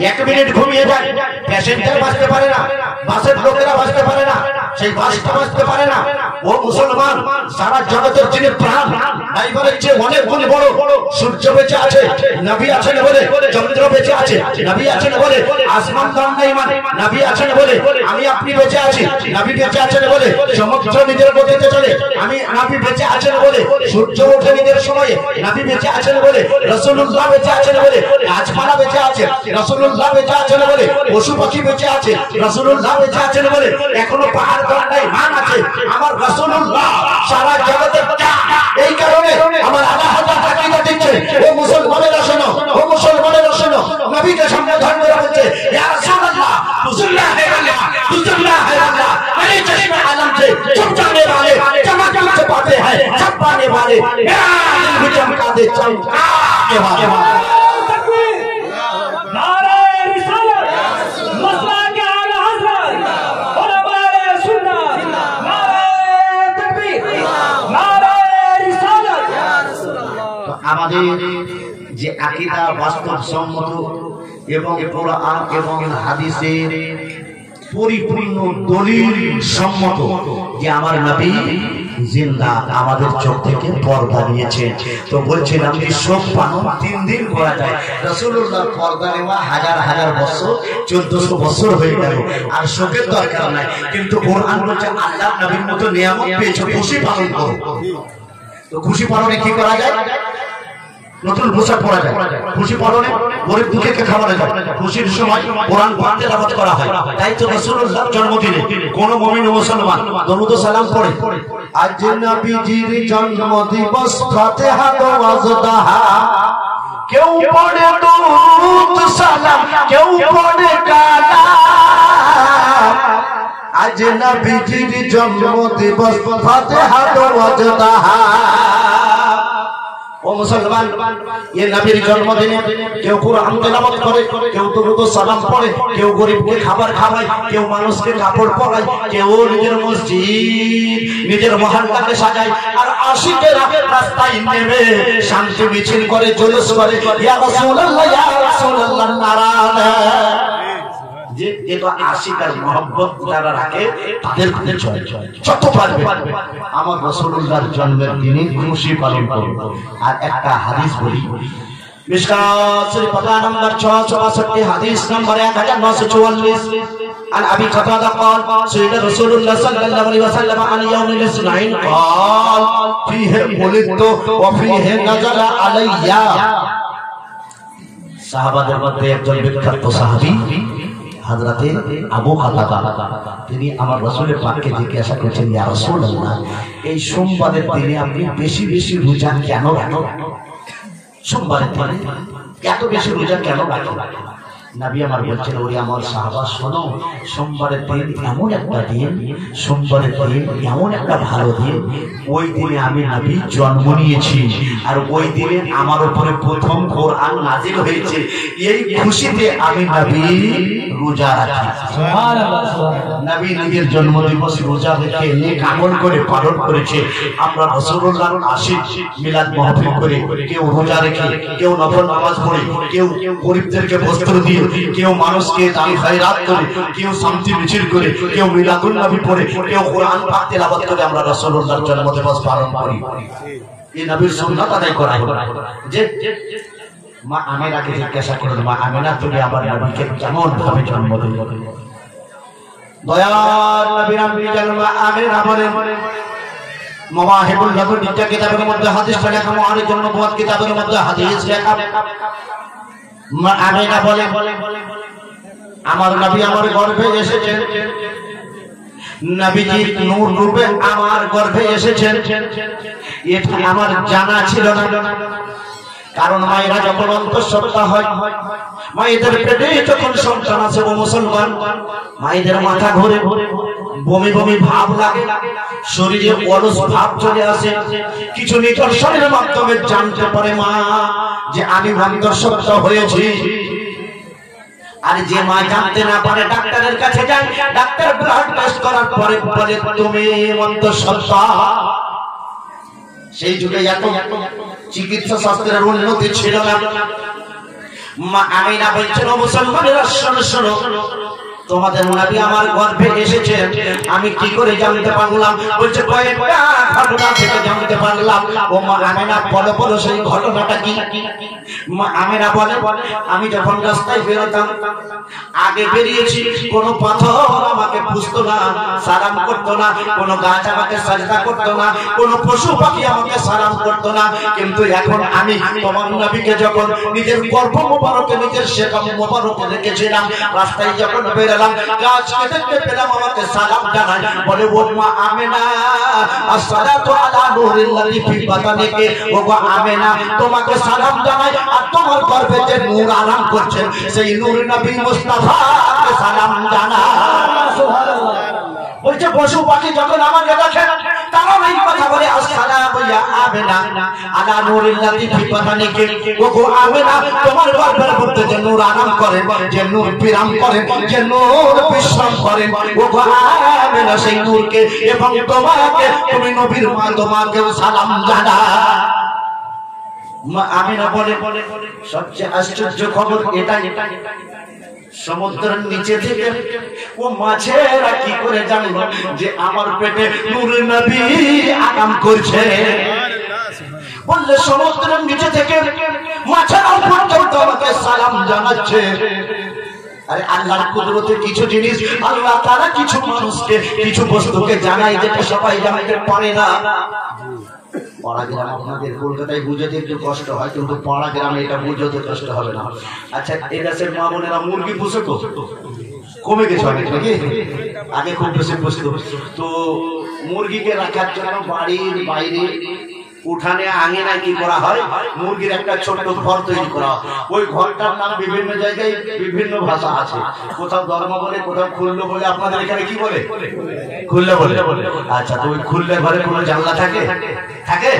1 মিনিট ঘুমিয়ে যায়, প্যাসেঞ্জার বাঁচতে পারে না, বাসের লোকেরা বাঁচতে পারে না, সেই বাসটা বাঁচতে পারে না। ও মুসলমান, সারা জগতের যিনি প্রাণ, ড্রাইভারের চেয়ে অনেক গুণ বড়। সূর্য বেঁচে আছে, নবী আছেন বলে। চন্দ্র বেঁচে আছে, নবী আছেন বলে। আসমান নাই মানে, নবী আছেন বলে। আমি আপনি বেঁচে আছি, নবী বেঁচে আছেন বলে। সমুদ্র নিজের গতিতে চলে, আমি নবী বেঁচে আছেন বলে। সূর্য ওঠে নিজের সময়ে, নবী বেঁচে আছেন বলে। রাসূলুল্লাহ বেঁচে আছেন বলে। গাছপালা বেঁচে আছে, রাসূলুল্লাহ বেঁচে আছেন বলে। পশু পাখি বেঁচে আছে, রাসূলুল্লাহ বেঁচে আছেন বলে। এখনো পাহাড় তলায় মান আছে, আমার রাসূলুল্লাহ সারা জগতের প্রাণ। এই কারণে আমার আল্লাহ তাআলা দিচ্ছে, ও মুসলমানেরা শোনো, ও মুসলমানেরা শোনো, নবীকে সামনে ধরে বলছে, ইয়া রাসূলুল্লাহ তুজুল্লাহ হে আল্লাহ, তুজুল্লাহ হে আল্লাহ, আরে চশমে আলম से चुप जाने वाले, चमक से पाते हैं सब पाने वाले, मेरा दिल भी चमका दे चमकाने वाले। আমাদের যে আকীদা বাস্তবসম্মত এবং কোরআন এবং হাদিসের পরিপূর্ণ দলিল সম্মত যে আমার নবী জিন্দা, আমাদের চোখ থেকে পর্দা নিয়েছে। তো বলছিলাম যে শোক পালন 3 দিন করা যায়। রাসূলুল্লাহ পর্দা নেওয়া হাজার হাজার বছর, 1400 বছর হয়ে গেল, আর শোকের দরকার নাই। কিন্তু কোরআন বলছে আল্লাহ নবীর মতো নিয়ামত পেয়েছো, খুশি পালন করো। তো খুশি পালনে কি করা যায়? নতুন পোশাক পরা যায়, খুশি পালনে গরিব দুঃখীকে খাওয়ানো যায়, খুশির সময় কোরআন পাঠ তেলাওয়াত করা হয়। তাই তো রাসূলুল্লাহর জন্মদিনে কোন মুমিন ও মুসলমান দরুদ ও সালাম পড়ে। আজ নবীজির জন্মদিবস, ফাতিহা ও ওয়াজদাহা, কেউ পড়ে দরুদ সালাম, কেউ পড়ে কালাম। আজ নবীজির জন্মদিবস, ফাতিহা ও ওয়াজদাহা, ও মুসলমান, এই নবীর জন্মদিনে কেউ কুরআন তেলাওয়াত করে, কেউ দুরূদ ও সালাম পড়ে, কেউ গরিবকে খাবার খাওয়ায়, কেউ মানুষকে কাপড় পরায়, কেউ নিজের মসজিদ নিজের মহল্লাকে সাজায়, আর আশিকেরা রাস্তায় নেমে শান্তি মিছিল করে, জুলুস করে, ইয়া রাসূলুল্লাহ ইয়া রাসূলুল্লাহ নারা যে এটা আশিক আর মহব্বত যারা রাখে তাদের খুঁজে চলে যত পারবে আমার রাসূলুল্লাহর জন্মের দিনে খুশি পালন করব। আর একটা হাদিস বলি, মিশকাত শরীফ পাতা নাম্বার 664 হাদিস নাম্বার 1944 عن ابي قتاده قال سئل رسول الله صلى الله عليه وسلم عن يوم الاثنين قال فيه ولدت وفيه نزل علي। সাহাবাদের মধ্যে একজন বিখ্যাত সাহাবী হযরতে আবু কাতাদা, তিনি আমার রাসূলের পাককে জিজ্ঞাসা করেছেন, ইয়া রাসূলুল্লাহ, এই সোমবারের দিনে আপনি বেশি বেশি রোজা কেন রাখেন? সোমবারের দিনে এত বেশি রোজা কেন রাখেন? নবী আমার বলছেন, ওরে আমার সাহাবা শোনো, সোমবারের দিন এমন একটা দিন, সোমবারের দিন এমন একটা ভালো দিন, ওই দিনে আমি নবী জন্ম নিয়েছি, আর ওই দিনে আমার উপরে প্রথম কোরআন নাযিল হয়েছে, এই খুশিতে আমি নবী রোজা রাখি। নবী নিজের জন্ম দিবস রোজা রেখে নেক আমল করে পালন করেছে। আমরা রাসূলুল্লাহর আশিক মিলাদ মাহফিল করে, কেউ রোজা রেখে, কেউ নফল নামাজ পড়ে, কেউ গরিবদেরকে বস্ত্র দিয়ে, কেউ মানুষকে দান খয়রাত করে, কেউ শান্তি মিছিল করে, কেউ মিলাদুন নবী পড়ে, কেউ কোরআন পাক তেলাওয়াত করে আমরা রাসূলুল্লাহর জন্ম দিবস পালন করি। এই নবীর সুন্নাত আদায় করা হলো। যে মা আমিনাকে জিজ্ঞাসা করলেন, মা আমিনা, তুমি আমার নবীকে কেমন ভাবে জন্ম দিলে? দয়ার নবীর আম্মি জন্ম আমিনা বলেন, মাওয়াহিবুল লাদুনিয়া কিতাবের মধ্যে হাদিস লেখা, মুআরিজুন নবুওয়াত কিতাবের মধ্যে হাদিস লেখা। মা আমিনা বলে, আমার নবী আমার গর্ভে এসেছেন, নবীজি নূর রূপে আমার গর্ভে এসেছেন, এটা আমার জানা ছিল না। কারণ মায়েরা যখন অন্তঃসত্ত্বা হয়, মায়েদের পেটে যখন সন্তান আছে, ও মুসলমান, মায়েদের মাথা ঘুরে, বমি বমি ভাব লাগে, শরীরে অলস ভাব চলে আসে। কিছু নিদর্শনের মাধ্যমে জানতে পারে মা যে আমি অন্তঃসত্ত্বা হয়েছি। আর যে মা জানতে না পারে, ডাক্তারের কাছে যায়, ডাক্তার ব্লাড টেস্ট করার পরে বলে তুমি অন্তঃসত্ত্বা। সেই যুগে এত চিকিৎসা শাস্ত্রের উন্নতি ছিল না। মা আমিনা বলছেন, ও মুসলমানেরা শোনো শোনো, তোমাদের নবী আমার গর্ভে এসেছেন, আমি কি করে জানতে পারলাম? বলছে কয়েকটা ঘটনা থেকে জানতে পারলাম। ও মা আমিনা, বলো বলো সেই ঘটনাটা কি? মা আমিনা বলে, আমি যখন রাস্তায় বেরোতাম, আগে বেরিয়েছি, কোনো পাথর আমাকে পুষতো না, সালাম করতো না, কোনো গাছ আমাকে সাজদা করতো না, কোনো পশু পাখি আমাকে সালাম করতো না। কিন্তু এখন আমি তোমার নবীকে যখন নিজের গর্ভ মোবারকে, নিজের শেকম মোবারকে রেখেছিলাম, রাস্তায় যখন বেরোলাম, গাছকে দেখতে পেলাম, আমাকে সালাম জানায়। বলে, ও মা আমিনা, আসসালাতু আলা নূরিল্লাযী ফি বাতানিকি, ও গো আমিনা, তোমাকে সালাম জানায়, আর তোমার গর্ভে যে নূর আরাম করছেন, সেই নূর নবী মুস্তাফাকে সালাম জানায়। সুবহানাল্লাহ। বলছে পশু পাখি যখন আমাকে দেখে, তারা এই কথা বলে, আসসালামু ইয়া আমিনা আলা নূরিল্লাযী ফি বাতানিকি, ও গো আমিনা, তোমার গর্ভের মধ্যে যে নূর আরাম করে, যে নূর বিরাম করে, যে নূর বিশ্রাম করে, ও গো আমিনা, সেই নূরকে এবং তোমাকে, তুমি নবীর মা, তোমাকেও সালাম জানায়। মা আমিনা বলে, সবচেয়ে আশ্চর্য খবর এটা, সমুদ্রের নিচে থেকে ও মাছেরা কি করে জানলো যে আমার পেটে নূর নবী আরাম করছে? বললে সমুদ্রের নিচে থেকে মাছেরা পর্যন্ত আমাকে সালাম জানাচ্ছে। আরে আল্লাহর কুদরতে কিছু জিনিস আল্লাহ তাআলা কিছু মানুষকে, কিছু বস্তুকে জানায় যেটা সবাই জানতে পারে না। পাড়া গ্রাম আপনাদের কলকাতায় বুঝতে একটু কষ্ট হয়, কিন্তু পাড়া গ্রামে এটা বুঝতে কষ্ট হবে না। আচ্ছা, এই দেশের মা বোনেরা মুরগি পুষে তো কমে গেছে অনেক, নাকি? আগে খুব বেশি পুষতো। তো মুরগিকে রাখার জন্য বাড়ির বাইরে উঠানে আঙিনায় কি করা হয়, মুরগির একটা ছোট্ট ঘর তৈরি করা হয়। ওই ঘরটার নাম বিভিন্ন জায়গায় বিভিন্ন ভাষা আছে, কোথাও ধর্ম বলে, কোথাও খুল্লো বলে। আপনাদের এখানে কি বলে? খুল্লো বলে। আচ্ছা, তো ওই খুল্লে ঘরে কোনো জানলা থাকে? থাকে?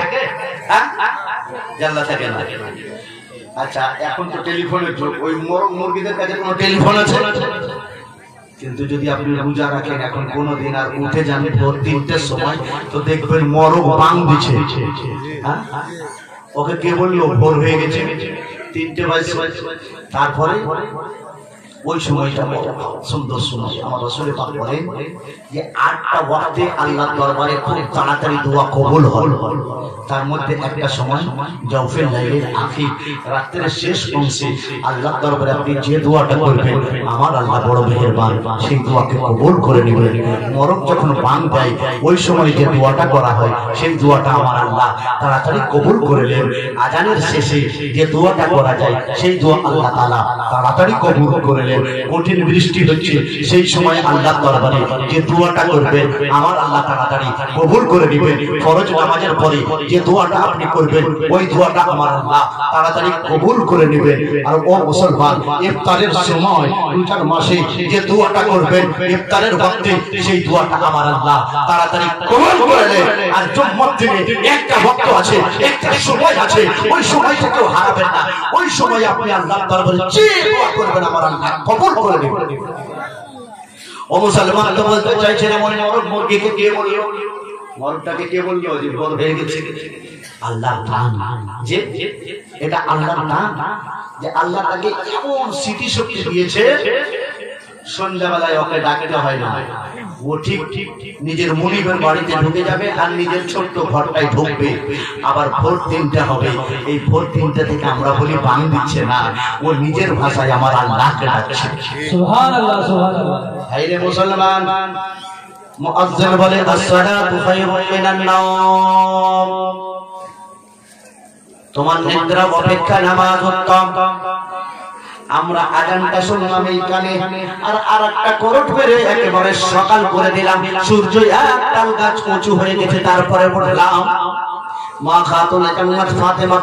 জানলা থাকে না। আচ্ছা এখন তো টেলিফোনের যুগ, ওই মোরগ মুরগিদের কাছে কোনো টেলিফোন আছে? কিন্তু যদি আপনি রোজা রাখেন এখন কোনদিন আর উঠে যান ভোর 3টের সময়, তো দেখবেন মোরগ বাং দিচ্ছে। ওকে কে বললো ভোর হয়ে গেছে, 3টে বাজে। তারপরে ওই সময়টা সুন্দর সময় আমার রাসূল পাক বলেন যে 8টা ওয়াক্তে আল্লাহর দরবারে খুব তাড়াতাড়ি দোয়া কবুল হয়। তার মধ্যে একটা সময় জাওফিল লাইলের আখির, রাতের শেষ অংশে আল্লাহর দরবারে আপনি যে দোয়াটা করবেন আমার আল্লাহ বড় মেহেরবান, সেই দোয়াকে কবুল করে নেবেন। মরক যখন বাং দেয় ওই সময় যে দোয়াটা করা হয় সেই দোয়াটা আমার আল্লাহ তাড়াতাড়ি কবুল করে নেন। আজানের শেষে যে দোয়াটা করা যায় সেই দোয়া আল্লাহ তাআলা তাড়াতাড়ি কবুল করে নেন। কঠিন বৃষ্টি হচ্ছে সেই সময় আল্লাহর দরবারে যে দোয়াটা করবেন আমার আল্লাহ তাড়াতাড়ি কবুল করে নেবেন। ফরজ নামাজের পরে যে দোয়াটা আপনি করবেন ওই দোয়াটা আমার আল্লাহ তাড়াতাড়ি কবুল করে নেবেন। আর ও মুসলমান, ইফতারের সময় রমজান মাসে যে দোয়াটা করবেন ইফতারের ওয়াক্তে সেই দোয়াটা আমার আল্লাহ তাড়াতাড়ি কবুল করে নেন। আর জুম্মার দিনে একটা ওয়াক্ত আছে, একটা সময় আছে, ওই সময়টা কেউ হারাবেন না। ওই সময় আপনি আল্লাহর দরবারে যে দোয়া করবেন আমার আল্লাহ কবুল করে নেবেন। ও মুসলমান, তো বলতে চাইছে না মনে মরক মুরগিকে কে বললো, মরকটাকে কে বললো যে ভোর হয়ে গেছে? আল্লাহর দান, যে এটা আল্লাহর দান যে আল্লাহ তাকে এমন স্মৃতি শক্তি দিয়েছে সন্ধ্যাবেলায় ওকে ডাকতে হয় না। ও ঠিক নিজের মনিবের বাড়িতে ঢুকে যাবে আর নিজের ছোট্ট ঘরটায় ঢুকবে। আবার ভোর 3টা হবে, এই ভোর 3টা থেকে আমরা বলি বাং দিচ্ছে না, ও নিজের ভাষায় আমার আল্লাহকে ডাকছে। সুবহানাল্লাহ সুবহানাল্লাহ। হায়রে মুসলমান, মুয়াজ্জিন বলে আসসালাতু খায়রুম মিনান নাওম, তোমার নিদ্রা অপেক্ষা নামাজ উত্তম। আমরা আজানটা শুনলাম এই কানে, আর আরেকটা করট মেরে একেবারে সকাল করে দিলাম। সূর্য এক তাল গাছ উঁচু হয়ে গেছে, তারপরে বললাম মা খাতুনে জান্নাত ফাতেমা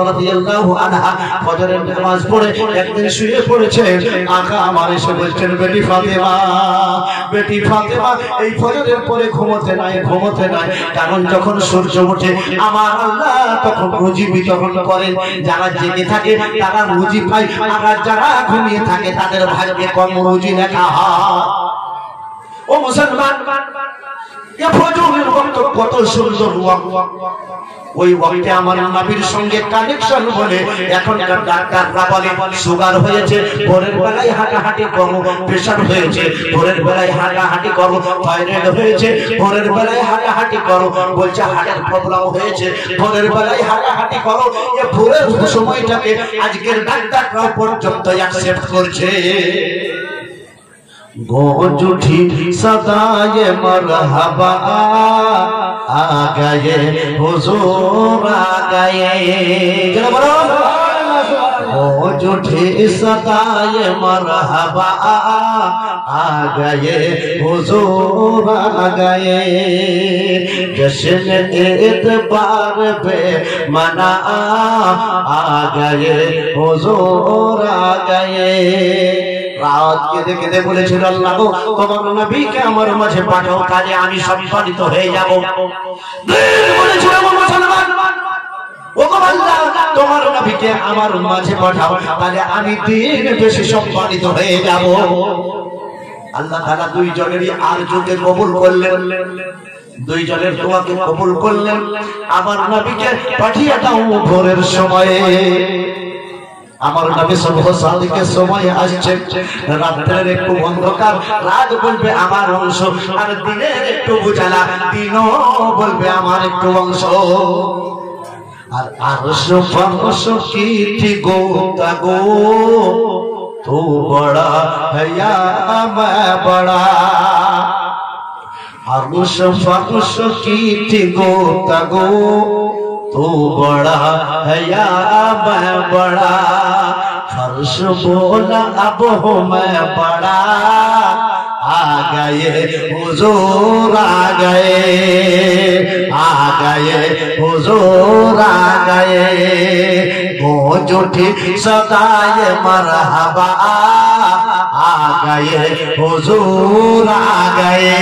রাদিয়াল্লাহু আনহা ফজরের নামাজ পড়ে একদিন শুয়ে পড়েছে। আকা আমার এসে বলছেন, বেটি ফাতেমা, বেটি ফাতেমা, এই ফজরের পরে ঘুমোতে নাই, ঘুমোতে নাই। কারণ যখন সূর্য ওঠে আমার আল্লাহ তখন রুজি বিতরণ করেন। যারা জেগে থাকে তারা রুজি পায়, আর যারা ঘুমিয়ে থাকে তাদের ভাগ্যে কম রুজি লেখা হয়। ও মুসলমান, কত সুন্দর ওই ওয়াক্তে আমার নবীর সঙ্গে কানেকশন বলে এখনকার ডাক্তাররা বলে সুগার হয়েছে ভোরের বেলায় হাঁটাহাঁটি করো, প্রেসার হয়েছে ভোরের বেলায় হাঁটাহাঁটি করো, থাইরয়েড হয়েছে ভোরের বেলায় হাঁটাহাঁটি করো, বলছে হার্টের প্রবলেম হয়েছে ভোরের বেলায় হাঁটাহাঁটি করো। এই ভোরের সময়টাকে আজকের ডাক্তাররা পর্যন্ত অ্যাকসেপ্ট করছে। गूंज उठी सदाए मरहबा, आ गए हुजूर आ गए। गूंज उठी सदाए मरहबा, आ गए हुजूर आ गए। जश्न एतबार पे मना, आ गए हुजूर आ गए। রাত কেঁদে কেঁদে বলেছিল, আল্লাহ গো তোমার নবীকে আমার মাঝে পাঠাও, তাহলে আমি সম্মানিত হয়ে যাব। বলেছিল মুসলমান, ও আল্লাহ তোমার নবীকে আমার মাঝে পাঠাও, তাহলে আমি দিন বেশি সম্মানিত হয়ে যাব। আল্লাহ তাআলা দুই জনেরই আরজুকে কবুল করলেন, দুই জনের দোয়াকে কবুল করলেন। আমার নবীকে পাঠিয়ে দাও ভোরের সময়ে। আমার নবী সাদিকের সময় আসছে, রাতের একটু অন্ধকার, রাত বলবে আমার অংশ, আর দিনের একটু উজালা, দিনও বলবে আমার একটু অংশ। আর আরশ ফরশ কি গো তাগো, তু বড়া হয়া मैं बड़ा। আরশ ফরশ কি গো তাগো, तू बड़ा है या मैं बड़ा। फर्श बोला अब हूँ मैं बड़ा, आ गए हुजूर आ गए, आ गए हुजूर आ गए। गूंज उठी सदाए मरहबा, आ गए हुजूर आ गए।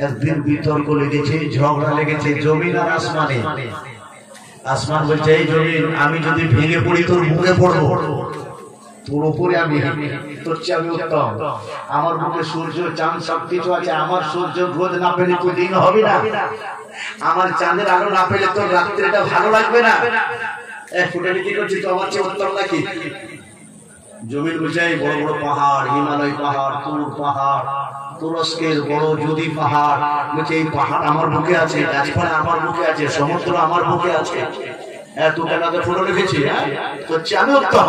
একদিন বিতর্ক লেগেছে, ঝগড়া লেগেছে জমিন আর আসমানে। আসমান বলছে এই জমিন আমি যদি ভেঙে পড়ি তোর মুখে পড়বো, তোর উপরে আমি, তোর চেয়ে আমি উত্তম। আমার মুখে সূর্য চাঁদ সবকিছু আছে, আমার সূর্য রোদ না পেলে তো দিন হবে না, আমার চাঁদের আলো না পেলে তোর রাত্রিটা ভালো লাগবে না। ফুটানি কি করছি তো আমার চেয়ে উত্তম নাকি? জমিন বুঝাই বড় বড় পাহাড়, হিমালয় পাহাড়, তুর পাহাড়, তুরস্কের বড় যদি পাহাড়, বলছে এই পাহাড় আমার বুকে আছে, গাছপালা আমার বুকে আছে, সমুদ্র আমার বুকে আছে। এত কেন ফুটো রেখেছি, হচ্ছে আমি উত্তম।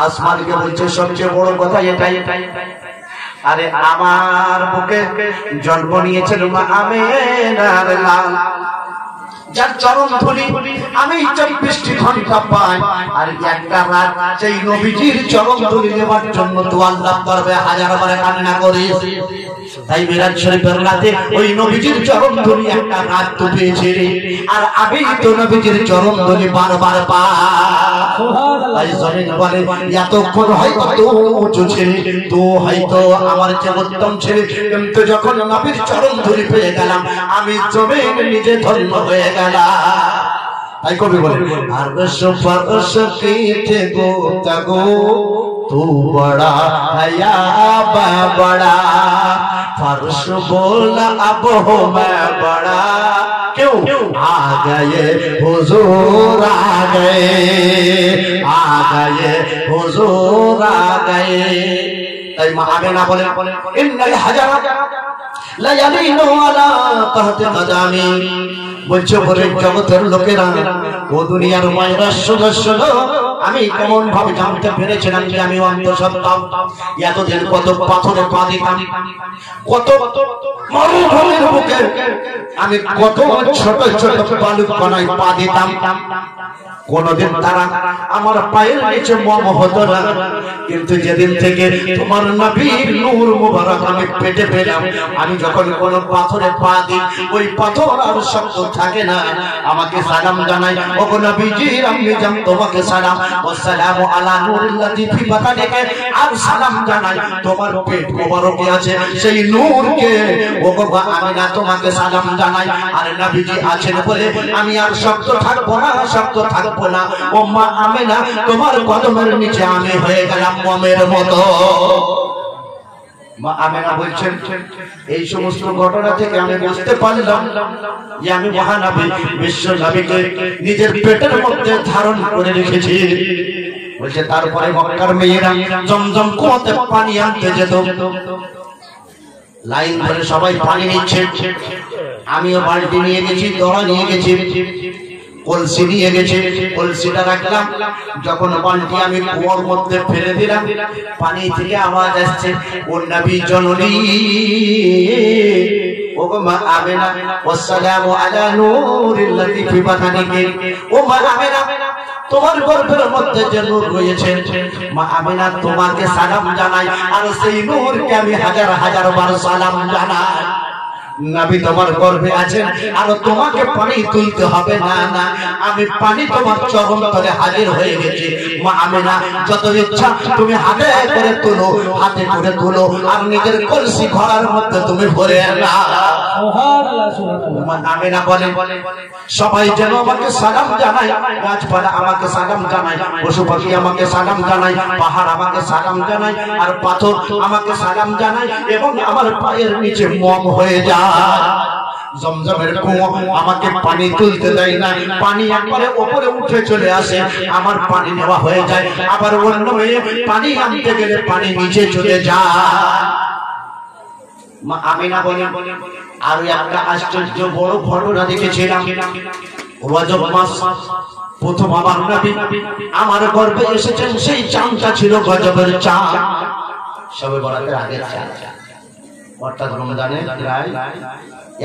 আসমানকে বলছে সবচেয়ে বড় কথা এটাই, আরে আমার বুকে জন্ম নিয়েছিল মা আমেনার লাল, যার চরণ ধুলি আমি 24টি ঘন্টা পাই, আর একটা রাত সেই নবীজির চরণ ধুলি নেবার জন্য তো আল্লাহর দরবারে হাজারবার কান্না করি। তাই মিরাজ শরীফের রাতে ওই নবীজির চরণ ধুলি একটা রাত তো পেয়েছে, আর আমি তো নবীজির চরণ ধুলি বারবার পাই। তাই জমিন বলে এতক্ষণ হয়তো উঁচু ছেলে, তো হয়তো আমার চেয়ে উত্তম ছেলে, কিন্তু যখন নবীর চরণ ধুলি পেয়ে গেলাম আমি জমিন নিজে ধন্য হয়ে গেলাম। তাই কবি বলে আর ফরস কি थे गोता गो तू बड़ा हया बड़ा, फर्श बोला अब हो मैं बड़ा, क्यों आ गए हुजूर आ गए, आ गए हुजूर आ गए। তাই মা আমেনা বলে ইন্নাল হাজারা লা ইয়ালিনু আলা তাহতি কাদামি, বলছে বলে জগতের লোকেরা, ও দুনিয়ার মায়েরা সদস্য, আমি কেমন ভাবে জানতে পেরেছিলাম যে আমি অন্তঃসত্ত্বা। এতদিন কত পাথরে পা দিতাম, কত মরুভূমির বুকে আমি কত ছোট ছোট বালু কণায় পা দিতাম, কোনদিন তারা আমার পায়ের নিচে মম হতো না। কিন্তু যেদিন থেকে তোমার নবীর নূর মুবারক আমি পেটে পেলাম, আমি যখন কোন পাথরে পা দিই ওই পাথর আর শব্দ থাকে না, আমাকে সালাম জানাই, ওগো নবীজি আমি জান তোমাকে সালাম, আসসালামু আলা নূরিল্লাযী ফি বাতানিকা, আর সালাম জানাই তোমার পেট মুবারকে আছে সেই নূরকে, ওগো আমিনা তোমাকে সালাম জানাই। আর নবীজি আছেন বলে আমি আর শব্দ থাকবো না, শব্দ থাকবো না, ও মা আমিনা তোমার কদমের নিচে আমি হয়ে গেলাম মমের মতো। মা আমেনা বলছেন এই সমস্ত ঘটনা থেকে আমি বুঝতে পারলাম যে আমি মহানবী বিশ্ব নবীকে নিজের পেটের মধ্যে ধারণ করে রেখেছি। বলছে তারপরে মক্কার মেয়েরা জমজম কুয়াতে পানি আনতে যেত, লাইন ধরে সবাই পানি নিচ্ছে, আমিও বালতি নিয়ে গেছি, দড়া নিয়ে গেছি, কলসি নিয়ে গেছে, কলসিটা রাখলাম, যখন বালতি আমি কুয়োর মধ্যে ফেলে দিলাম পানি থেকে আওয়াজ আসছে ও নবী জননী, ও মা আমেনা ওয়াসসালামু আলা নূরিল্লাযী ফি বাতানিকি, ও মা আমেনা তোমার গর্ভের মধ্যে যে নূর রয়েছে মা আমেনা তোমাকে সালাম জানাই, আর সেই নূরকে আমি হাজার হাজার বার সালাম জানাই। নবী তোমার গর্ভে আছেন আর তোমাকে পানি তুলতে হবে না, না আমি পানি তোমার চরণ তলে হাজির হয়ে গেছি। মা আমেনা যত ইচ্ছা তুমি হাতে করে তুলো, হাতে করে তুলো, আর নিজের কলসি ঘরের মধ্যে তুমি ভরে নাও। মা আমেনা বলে সবাই যেন আমাকে সালাম জানায়, গাছপালা আমাকে সালাম জানায়, পশু পাখি আমাকে সালাম জানায়, পাহাড় আমাকে সালাম জানায়, আর পাথর আমাকে সালাম জানায়, এবং আমার পায়ের নিচে মম হয়ে যায়। জমজমের কুয়ো আমাকে পানি তুলতে দেয় না, পানি একবারে উপরে উঠে চলে আসে, আমার পানি নেওয়া হয়ে যায়, আবার অন্য মেয়ে পানি আনতে গেলে পানি নিচে চলে যায়। মা আমিনা বলে আর একটা আশ্চর্য বড় ঘটনা দেখেছিলাম, রজব মাস প্রথম আমার নবী আমার গর্ভে এসেছেন, সেই চাঁদটা ছিল গজবের চাঁদ, সবে বরাতের আগের চাঁদ, অর্থাৎ রমজানের প্রায়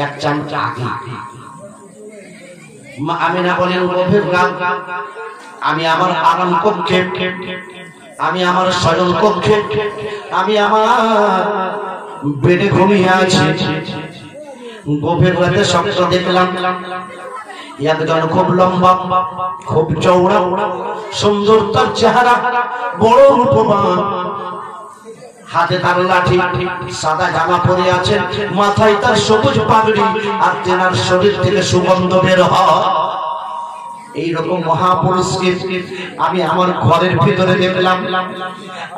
এক চাঁদ আগে। মা আমিনা বলেন গভীর রাত, আমি আমার আরাম কক্ষে, আমি আমার শয়ন কক্ষে, আমি আমার বেডে ঘুমিয়ে আছি, গভীর রাতে স্বপ্ন দেখলাম একজন খুব লম্বা, খুব চওড়া, সুন্দর তার চেহারা, বড় রূপবান, হাতে তার লাঠি, সাদা জামা পরে আছেন, মাথায় তার সবুজ পাগড়ি, আর তেনার শরীর থেকে সুগন্ধ বের হয়। এইরকম মহাপুরুষকে আমি আমার ঘরের ভিতরে দেখলাম,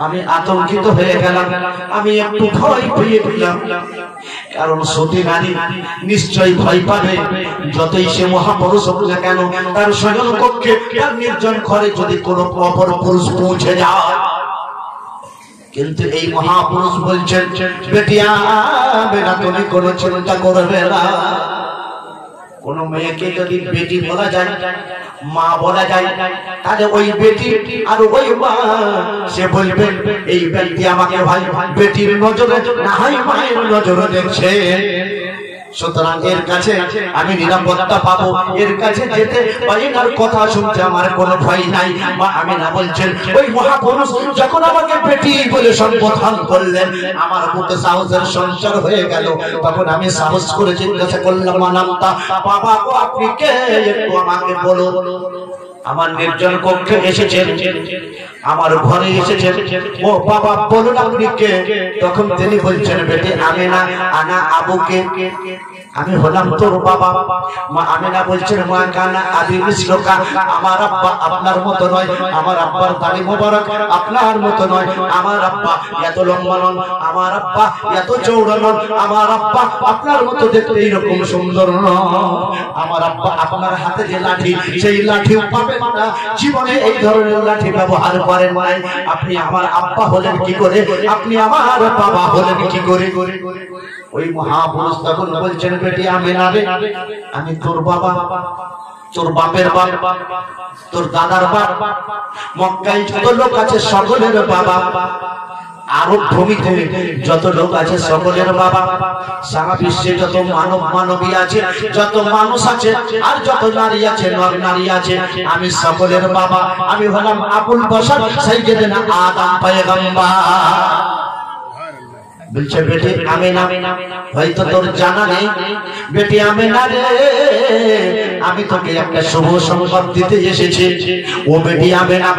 আমি আতঙ্কিত হয়ে গেলাম, আমি একটু ভয় পেয়ে গেলাম। কারণ সতী নারী নিশ্চয়ই ভয় পাবে, যতই সে মহাপুরুষ হোক না কেন, তার শয়ন কক্ষে, তার নির্জন ঘরে যদি কোনো অপর পুরুষ পৌঁছে যায়। কিন্তু এই মহাপুরুষ বলছেন, বেটিয়া বেটা তুমি কোনো চিন্তা করবে না। কোন মেয়েকে যদি বেটি বলা যায়, মা বলা যায়, তাহলে ওই বেটি আর ওই মা, সে বলবে এই ব্যক্তি আমাকে ভাই বেটির নজরে না হয় মায়ের নজরে দেখছে। সুতরাং এর কাছে আমি নিরাপত্তা পাবো, এর কাছে যেতে বা এর কথা শুনতে আমার কোনো ভয় নাই। মা আমিনা বলছেন, ওই মহাপুরুষ যখন আমাকে বেটি বলে সম্বোধন করলেন, আমার মধ্যে সাহসের সঞ্চার হয়ে গেল। তখন আমি সাহস করে জিজ্ঞাসা করলাম, নামটা বাবা গো আপনি কে, একটু আমাকে বলো। আমার নির্জন কক্ষে এসেছেন, আমার ঘরে এসেছেন, ও বাবা বলুন আপনি কে। তখন তিনি বলছেন, বেটি আমিনা আনা আবুকে, আমি হলাম তোর বাবা। মা আমিনা বলছেন, মা কানা আদি মিসলুকা, আমার আব্বা আপনার মতো নয়, আমার আব্বার দাড়ি মোবারক আপনার মতো নয়, আমার আব্বা এত লম্বা নন, আমার আব্বা এত চৌড়া নন, আমার আব্বা আপনার মতো দেখতে এইরকম সুন্দর নয়, আমার আব্বা আপনার হাতে যে লাঠি, সেই লাঠিও পাবেন না, জীবনে এই ধরনের লাঠি ব্যবহার করেন নাই। আপনি আমার আব্বা হলেন কি করে, আপনি আমার বাবা হলেন কি করে। ওই মহাপুরুষ তখন বলছেন, বেটি আমিনা রে, আমি তোর বাবা, তোর বাপের বাপ, তোর দাদার বাপ, মক্কায় যত লোক আছে সকলের বাবা, আরব ভূমিতে যত লোক আছে সকলের বাবা, সারা বিশ্বে যত মানব মানবী আছে, যত মানুষ আছে, আর যত নারী আছে, নর নারী আছে, আমি সকলের বাবা। আমি হলাম আবুল বশর সাইয়্যিদনা আদম পয়গম্বর। বলছে, বেটি আমিনা হয়তো তোর জানা নেই, বেটি আমিনা রে, আমি তোকে একটা শুভ সংবাদ দিতে এসেছি। ও বেটি আমিনা,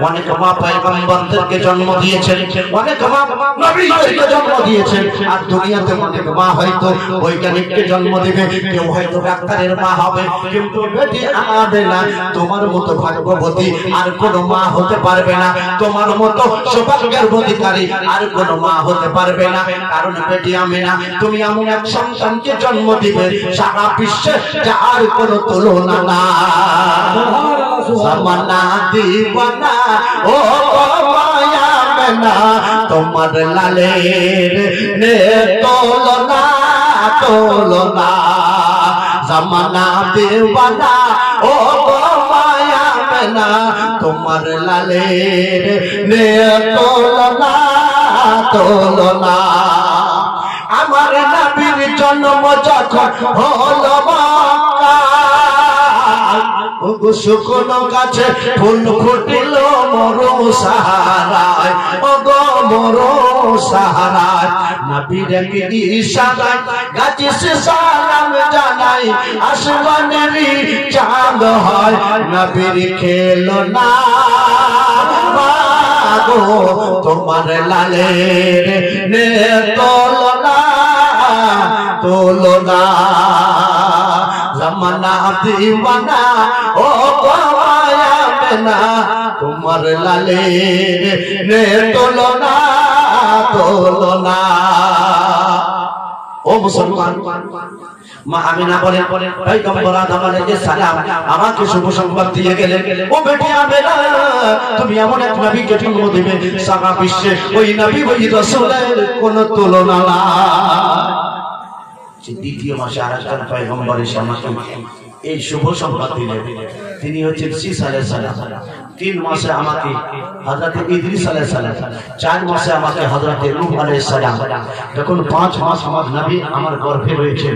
অনেক মা পয়গম্বরদেরকে জন্ম দিয়েছেন, অনেক মা নবীদেরকে জন্ম দিয়েছেন, আর দুনিয়াতে অনেক মা হয়তো বৈজ্ঞানিককে জন্ম দিবে, কেউ হয়তো ডাক্তারের মা হবে, কিন্তু বেটি আমিনা তোমার মতো ভাগ্যবতী আর কোনো মা হতে পারবে না, তোমার মতো সৌভাগ্যের অধিকারী আর কোনো মা হতে পারবে না। কারণ বেটি আমিনা তুমি এমন এক সন্তানকে জন্ম দিবে, সারা বিশ্বে যার কোনো তুলনা না। জামানা দিবানা ও মায়া আমিনা, তোমার লালের নে তুলনা তুলনা। জামানা দিবানা ও মায়া আমিনা, তোমার লালের নে তুলনা তুলনা। আমার নবীর জন্ম যখন হলো মক্কায়, শুকনো গাছে ফুল ফুটিল মরু সাহারায়, ও গো মরু সাহারায়। নবীর ইশারায় গাছে সে সালাম জানাই, আসমানের চাঁদ হয় নবীর খেলনা। তোমার লালের নে তুলনা তুলনা। জামানা দিবানা ও মায়া আমিনা, তোমার লালের নে তুলনা তুলনা। ও মুসলমান, মা আমিনা বলেন, পয়গম্বর আদম আলাইহিস সালাম আমাকে শুভ সংবাদ দিয়ে গেলেন, ও বেটি আমিনা তুমি এমন এক নবীকে জন্ম দিবে, সারা বিশ্বে ওই নবী ওই রাসূলের কোনো তুলনা নাই। দ্বিতীয় মাসে আরেকজন পয়গম্বর এসে আমাকে এই শুভ সংবাদ দিলেন, তিনি হচ্ছেন ঈসা আলাইহিস সালাম। 3 মাসে আমাকে হযরত ইদ্রিস আলাইহিস সালাম, 4 মাসে আমাকে হযরত নূহ আলাইহিস সালাম, যখন 5 মাস আমার নবী আমার গর্ভে রয়েছেন,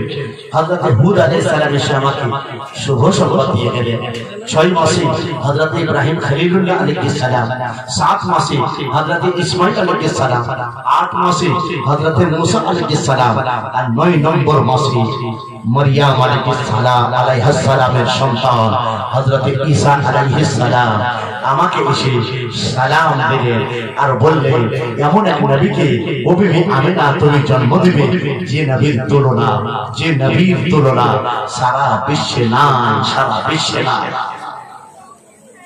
হযরত হুদ আলাইহিস সালাম এসে আমাকে শুভ সংবাদ দিয়ে গেলেন। 6 মাসে হযরত ইব্রাহিম খলিলুল্লাহ আলাইহিস সালাম, 7 মাসে হযরত ইসমাঈল আলাইহিস সালাম, 8 মাসে হযরত মুসা আলাইহিস সালাম, আর 9 নম্বর মাসে মরিয়ম আলাইহিস সালামের সন্তান হযরত ঈসা আলাইহিস সালাম আমাকে এসে সালাম দিলেন আর বললেন এমন এক নবীকে ও বিবি আমিনা তুমি জন্ম দিবে যে নবীর তুলনা সারা বিশ্বে নাই, সারা বিশ্বে নাই।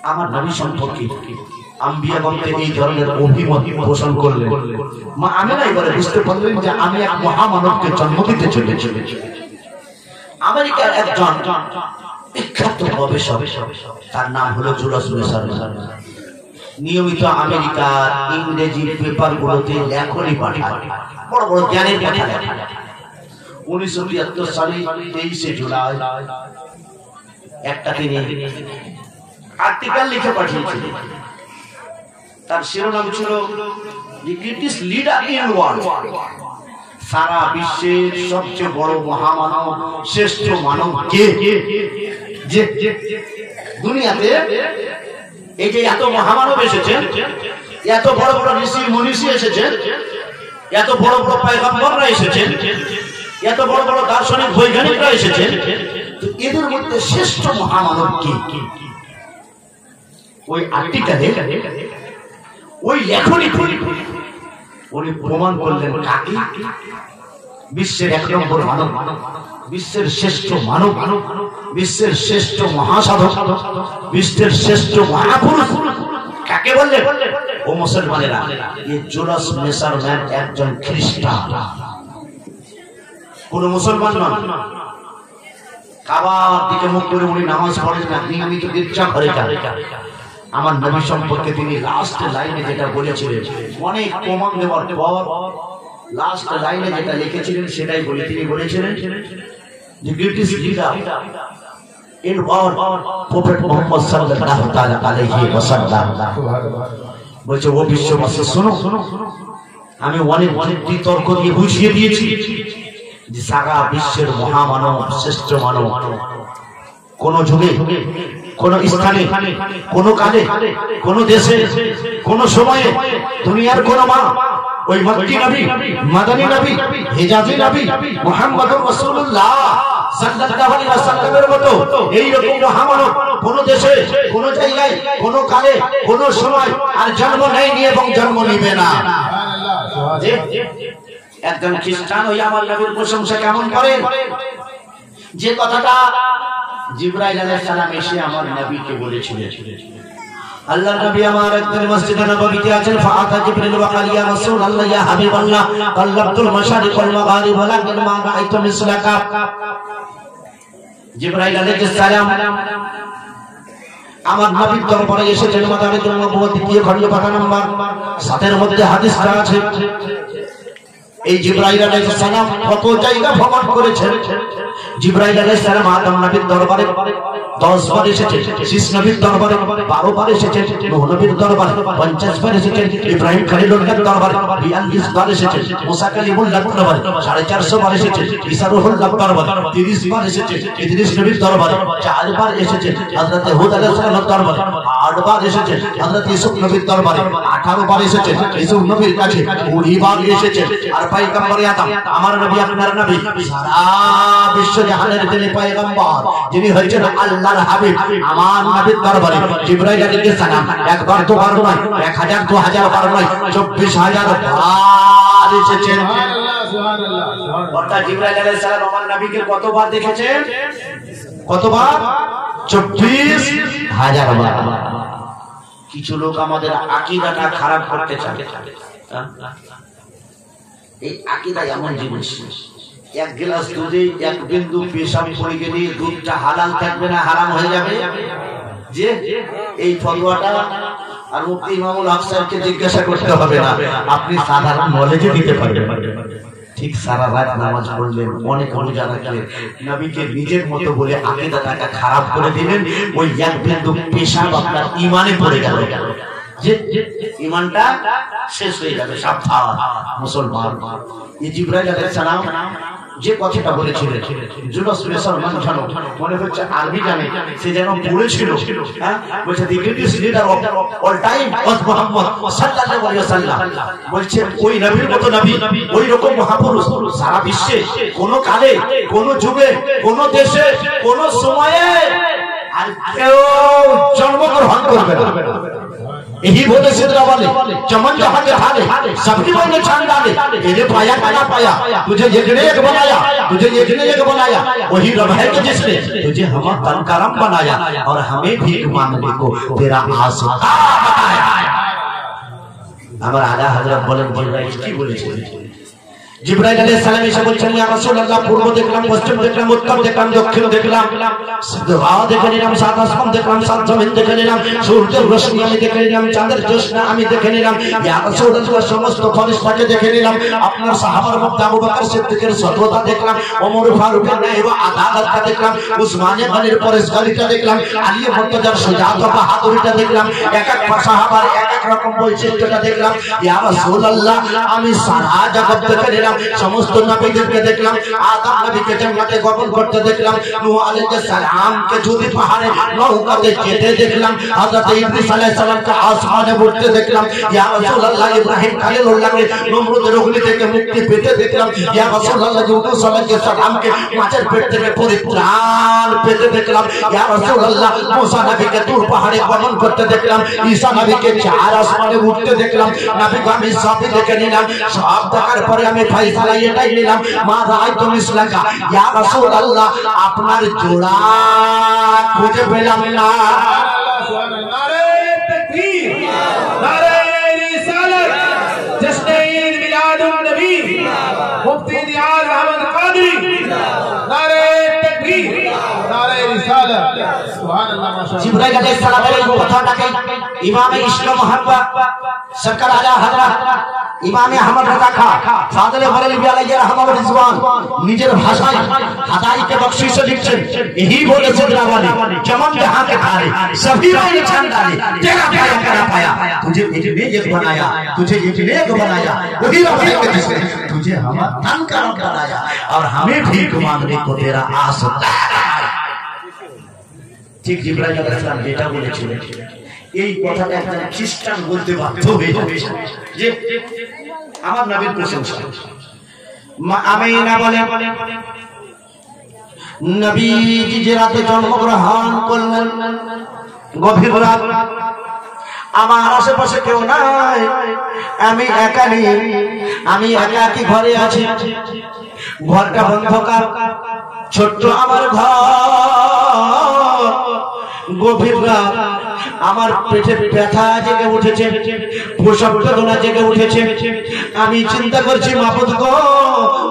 আমার নবী সম্পর্কে আম্বিয়াগণকে এই ধরনের অভিমত পোষণ করলেন। মা আমিনা এবারে বুঝতে পারলেন যে আমি এক মহামানবকে জন্ম দিতে চলেছি। আমেরিকার একজন বিখ্যাত গবেষক, তার নাম হলো জুলস মেসার। নিয়মিত আমেরিকার ইংরেজি পেপারগুলোতে লেখনী পাঠায়, বড় বড় জ্ঞানের কথা লেখা। 1973 সালে 23শে জুলাই একটা তিনি আর্টিকেল লিখে পাঠিয়েছিলেন। তার শিরোনাম ছিল the greatest leader in world. সারা বিশ্বের সবচেয়ে বড় মহামানব, শ্রেষ্ঠ মানব কে? যে দুনিয়াতে এই যে এত মহামানব এসেছেন, এত বড় বড় ঋষি মনীষী এসেছেন, এত বড় বড় পয়গম্বররা এসেছেন, এত বড় বড় দার্শনিক বৈজ্ঞানিকরা এসেছেন, তো এদের মধ্যে শ্রেষ্ঠ মহামানব কে? ওই আর্টিকেলে ওই লেখনী উনি প্রমাণ করলেন কাকে বিশ্বের এক নম্বর মানব, বিশ্বের শ্রেষ্ঠ মানব, বিশ্বের শ্রেষ্ঠ মহাসাধক, বিশ্বের শ্রেষ্ঠ মহাপুরুষ কাকে বললেন? ও মুসলমানেরা, এই জুলস মেসারম্যান একজন খ্রিস্টান, কোন মুসলমান নন। কাবার দিকে মুখ করে উনি নামাজ পড়েন না, নিয়মিত গির্জা ঘরে যান। আমার নবী সম্পর্কে তিনি লাস্ট লাইনে যেটা বলেছিলেন, অনেক প্রমাণ দেওয়ার পর লাস্ট লাইনে যেটা লিখেছিলেন সেটাই বলে তিনি বলেছিলেন যে greatest leader in world prophet Muhammad সাল্লাল্লাহু তাআলা আলাইহি ওয়াসাল্লাম। বলছে ও বিশ্ববাসী শোনো, আমি অনেক তর্ক দিয়ে বুঝিয়ে দিয়েছি যে সারা বিশ্বের মহামানব, শ্রেষ্ঠ মানব কোন যুগে, কোন স্থানে, কোন কালে, কোন দেশে, কোন সময়ে দুনিয়ার কোন মা ওই মক্কি নবী, মাদানী নবী, হিজাজি নবী মুহাম্মদুর রাসূলুল্লাহ সাল্লাল্লাহু আলাইহি ওয়াসাল্লামের মতো এই রকম মহামানব কোন দেশে, কোন জায়গায়, কোন কালে, কোন সময় আর জন্ম নেয়নি এবং জন্ম নিবে না। একজন খ্রিস্টান ওই আমার নবীর প্রশংসা কেমন করেন, যে কথাটা জিবরাইল আলাইহিস সালাম এসে আমার নবীকে বলেছিলেন। আল্লাহর নবী আমার একদিন মসজিদে নববীতে আছেন, ফাআতা জিবরিল ওয়া ক্বাল ইয়া রাসূলুল্লাহ ইয়া হাবিবাল্লাহ কাল্লাবতুল মাশারিক ওয়াল মাগারিব ওয়ালাকিন মা রাআইতু মিসলাকা। জিবরাইল আলাইহিস সালাম আমার নবীর দরবারে এসেছেন। মাদারিকুল নবুওয়াত দ্বিতীয় খণ্ড পাতা নাম্বার 7 এর মধ্যে হাদিসটা আছে। এই জিবরাইল আলাইহিস সালাম কত জায়গা ভ্রমণ করেছেন। জিবরাইল আলাইহিস সালাম আদম নবীর দরবারে 10 বার এসেছেন, শীষ নবীর দরবারে 12 বার এসেছেন, নূহ নবীর দরবারে 50 বার এসেছেন, ইব্রাহিম খলিলুল্লাহর দরবারে 42 বার এসেছেন, মুসা কালিমুল্লাহর দরবারে 450 বার এসেছেন, ঈসা রূহুল্লাহর দরবারে 30 বার এসেছেন, ইদ্রিস নবীর দরবারে 4 বার এসেছেন, হযরত হুদ আলাইহিস সালামের দরবারে 8 বার এসেছেন, হযরত ইউসুফ নবীর দরবারে 18 বার এসেছেন, ইউসুফ নবীর কাছে 20 বার এসেছেন। আর পয়গম্বর আদম আমার নবী আপনার নবী, সারা বিশ্ব জাহানের যিনি পয়গম্বর, যিনি হচ্ছেন আল্লাহর হাবিব, আমার নবীর দরবারে জিবরাইল আলাইহিস সালাম একবার দুবার নয়, 1000 2000 বার নয়, 24000 বার এসেছেন। সুবহানাল্লাহ। অর্থাৎ জিবরাইল আলাইহিস সালাম আমার নবীকে কতবার দেখেছেন? কতবার? 24000 বার। কিছু লোক আমাদের আকীদাটা খারাপ করতে চায়। এই আকীদা এমন জিনিস, এক গ্লাস দুধে এক বিন্দু পেশাব পড়ে গেলে দুধটা হালাল থাকবে না হারাম হয়ে যাবে? যে এই ফতোয়াটা আর মুফতি ইমামুল হক সাহেবকে জিজ্ঞাসা করতে হবে না, আপনি সাধারণ নলেজে দিতে পারবেন। ঠিক সারা রাত নামাজ পড়লেন, অনেক রোজা রাখলেন, নবীকে নিজের মতো বলে আকীদাটাকে খারাপ করে দিলেন, ওই এক বিন্দু পেশাব আপনার ঈমানে পড়ে গেল, যে ঈমানটা শেষ হয়ে যাবে। সাবধান মুসলমান। এই জিবরাইল আলাইহিস সালাম যে কথাটা বলেছিলেন, জুলস মেসারম্যান যেন মনে হচ্ছে আরবি জানে, সে যেন পড়েছিল। হ্যাঁ, বলছে দি greatest leader of all time was Muhammad সাল্লাল্লাহু আলাইহি ওয়াসাল্লাম। বলছে ওই নবীর মতো নবী, ওই রকম মহাপুরুষ সারা বিশ্বে কোন কালে, কোন যুগে, কোন দেশে, কোন সময়ে আর কেউ জন্মগ্রহণ করবে না। यही बोले सिद्धरा वाले चमन जहां के हाले सभी मैंने छान डाले, तेरे पाया का ना पाया, तुझे एक ने एक बनाया, तुझे एक ने एक बनाया, वही रब है कि जिसने तुझे हम तन करम बनाया और हमें भीख मांगने को तेरा आसुदा बताया। हमारा आला हजरत बोले जिब्राइल की बोले जिब्राइल अलैहिस सालाम এসে বলছেন ইয়া রাসূলুল্লাহ পূর্ব দেখলাম, পশ্চিম দেখলাম, উত্তর দেখলাম, দক্ষিণ দেখলাম, সাত দেখে নিলাম, সাত আসমান দেখলাম, সাত জমিন দেখে নিলাম, সূর্যের রশ্মি আমি দেখে নিলাম, চাঁদের জ্যোৎস্না আমি দেখে নিলাম, ইয়া রাসূলুল্লাহ সমস্ত ফেরেশতাকে দেখে নিলাম, আপনার সাহাবার মধ্যে আবু বকর সিদ্দিকের সততা দেখলাম, ওমর ফারুকের ন্যায় আদালতটা দেখলাম, উসমান গনির পরেশগারিটা দেখলাম, আলী মুর্তজার সুজাত ও বাহাদুরিটা দেখলাম, এক এক সাহাবার এক এক রকম বৈশিষ্ট্যটা দেখলাম। ইয়া রাসূলুল্লাহ আমি সারা জগৎ দেখে নিলাম, সমস্ত নবীদেরকে দেখলাম, আদম নবীকে জান্নাতে গমন করতে দেখলাম, নূহ আলাইহিস সালামকে জুদি পাহাড়ে নৌকাতে যেতে দেখলাম, হযরত ইদ্রিস আলাইহিস সালামকে আসমানে উঠতে দেখলাম, ইয়া রাসূলুল্লাহ ইব্রাহিম খলিলুল্লাহকে নমরুদের অগ্নি থেকে মুক্তি পেতে দেখলাম, ইয়া রাসূলুল্লাহ ইউনূস আলাইহিস সালামকে মাছের পেট থেকে পরিত্রাণ পেতে দেখলাম, ইয়া রাসূলুল্লাহ মুসা নবীকে তুর পাহাড়ে গমন করতে দেখলাম, ঈসা নবীকে চার আসমানে উঠতে দেখলাম। নবীকে আমি সবই দেখে নিলাম, সব দেখার পরে আমি ফয়সালা এটাই নিলাম, মা রাআইতু মিসলাকা ইয়া রাসূলুল্লাহ আপনার জোড়া খুঁজে পেলাম না। নারে তাকবীর, নারে রিসালাত, জশ্নে ঈদ মিলাদুন নবী, মুফতি নিয়াজ আহমদ কাদরি, নারে তাকবীর, নারে রিসালাত, সুবহানাল্লাহ মাশাআল্লাহ। জিবরাইল আলাইহিস সালামের এই কথাটাকে ইমামে ইশক মুহাব্বত সরকার আলা হযরত ইমামে আহমদ রাজা খান ফাদলে বরেলভী আলাইহি রহমাত ওয়া রিজওয়ান নিজের ভাষায় হাদাইকে বখশিশ লিখছেন, यही बोले सिद्धरा वाले चमन जहां के थारे सभी मैंने छान डाले, तेरा पाया का ना पाया, तुझे एक ने एक बनाया, तुझे एक ने एक बनाया, वही रब है कि जिसने तुझे हम तन करम बनाया और हमें भीख मांगने को तेरा आसुदा। ঠিক জিবরাইল আলাইহিস সালাম যেটা বলেছিলেন এই কথাটা একজন খ্রিস্টান বলতে বাধ্য হয়ে যাবে যে আমার নবীর প্রশংসা। আমিনা বলে নবীজি যে রাতে জন্মগ্রহণ করলেন, গভীর রাত, আমার আশেপাশে কেউ নাই, আমি একা নেই, আমি একাকী ঘরে আছি, ঘরটা অন্ধকার, ছোট্ট আমার ঘর, গভীর রাত, আমার পেটে ব্যথা জেগে উঠেছে, প্রসব বেদনা জেগে উঠেছে, আমি চিন্তা করছি মাবুদ গো,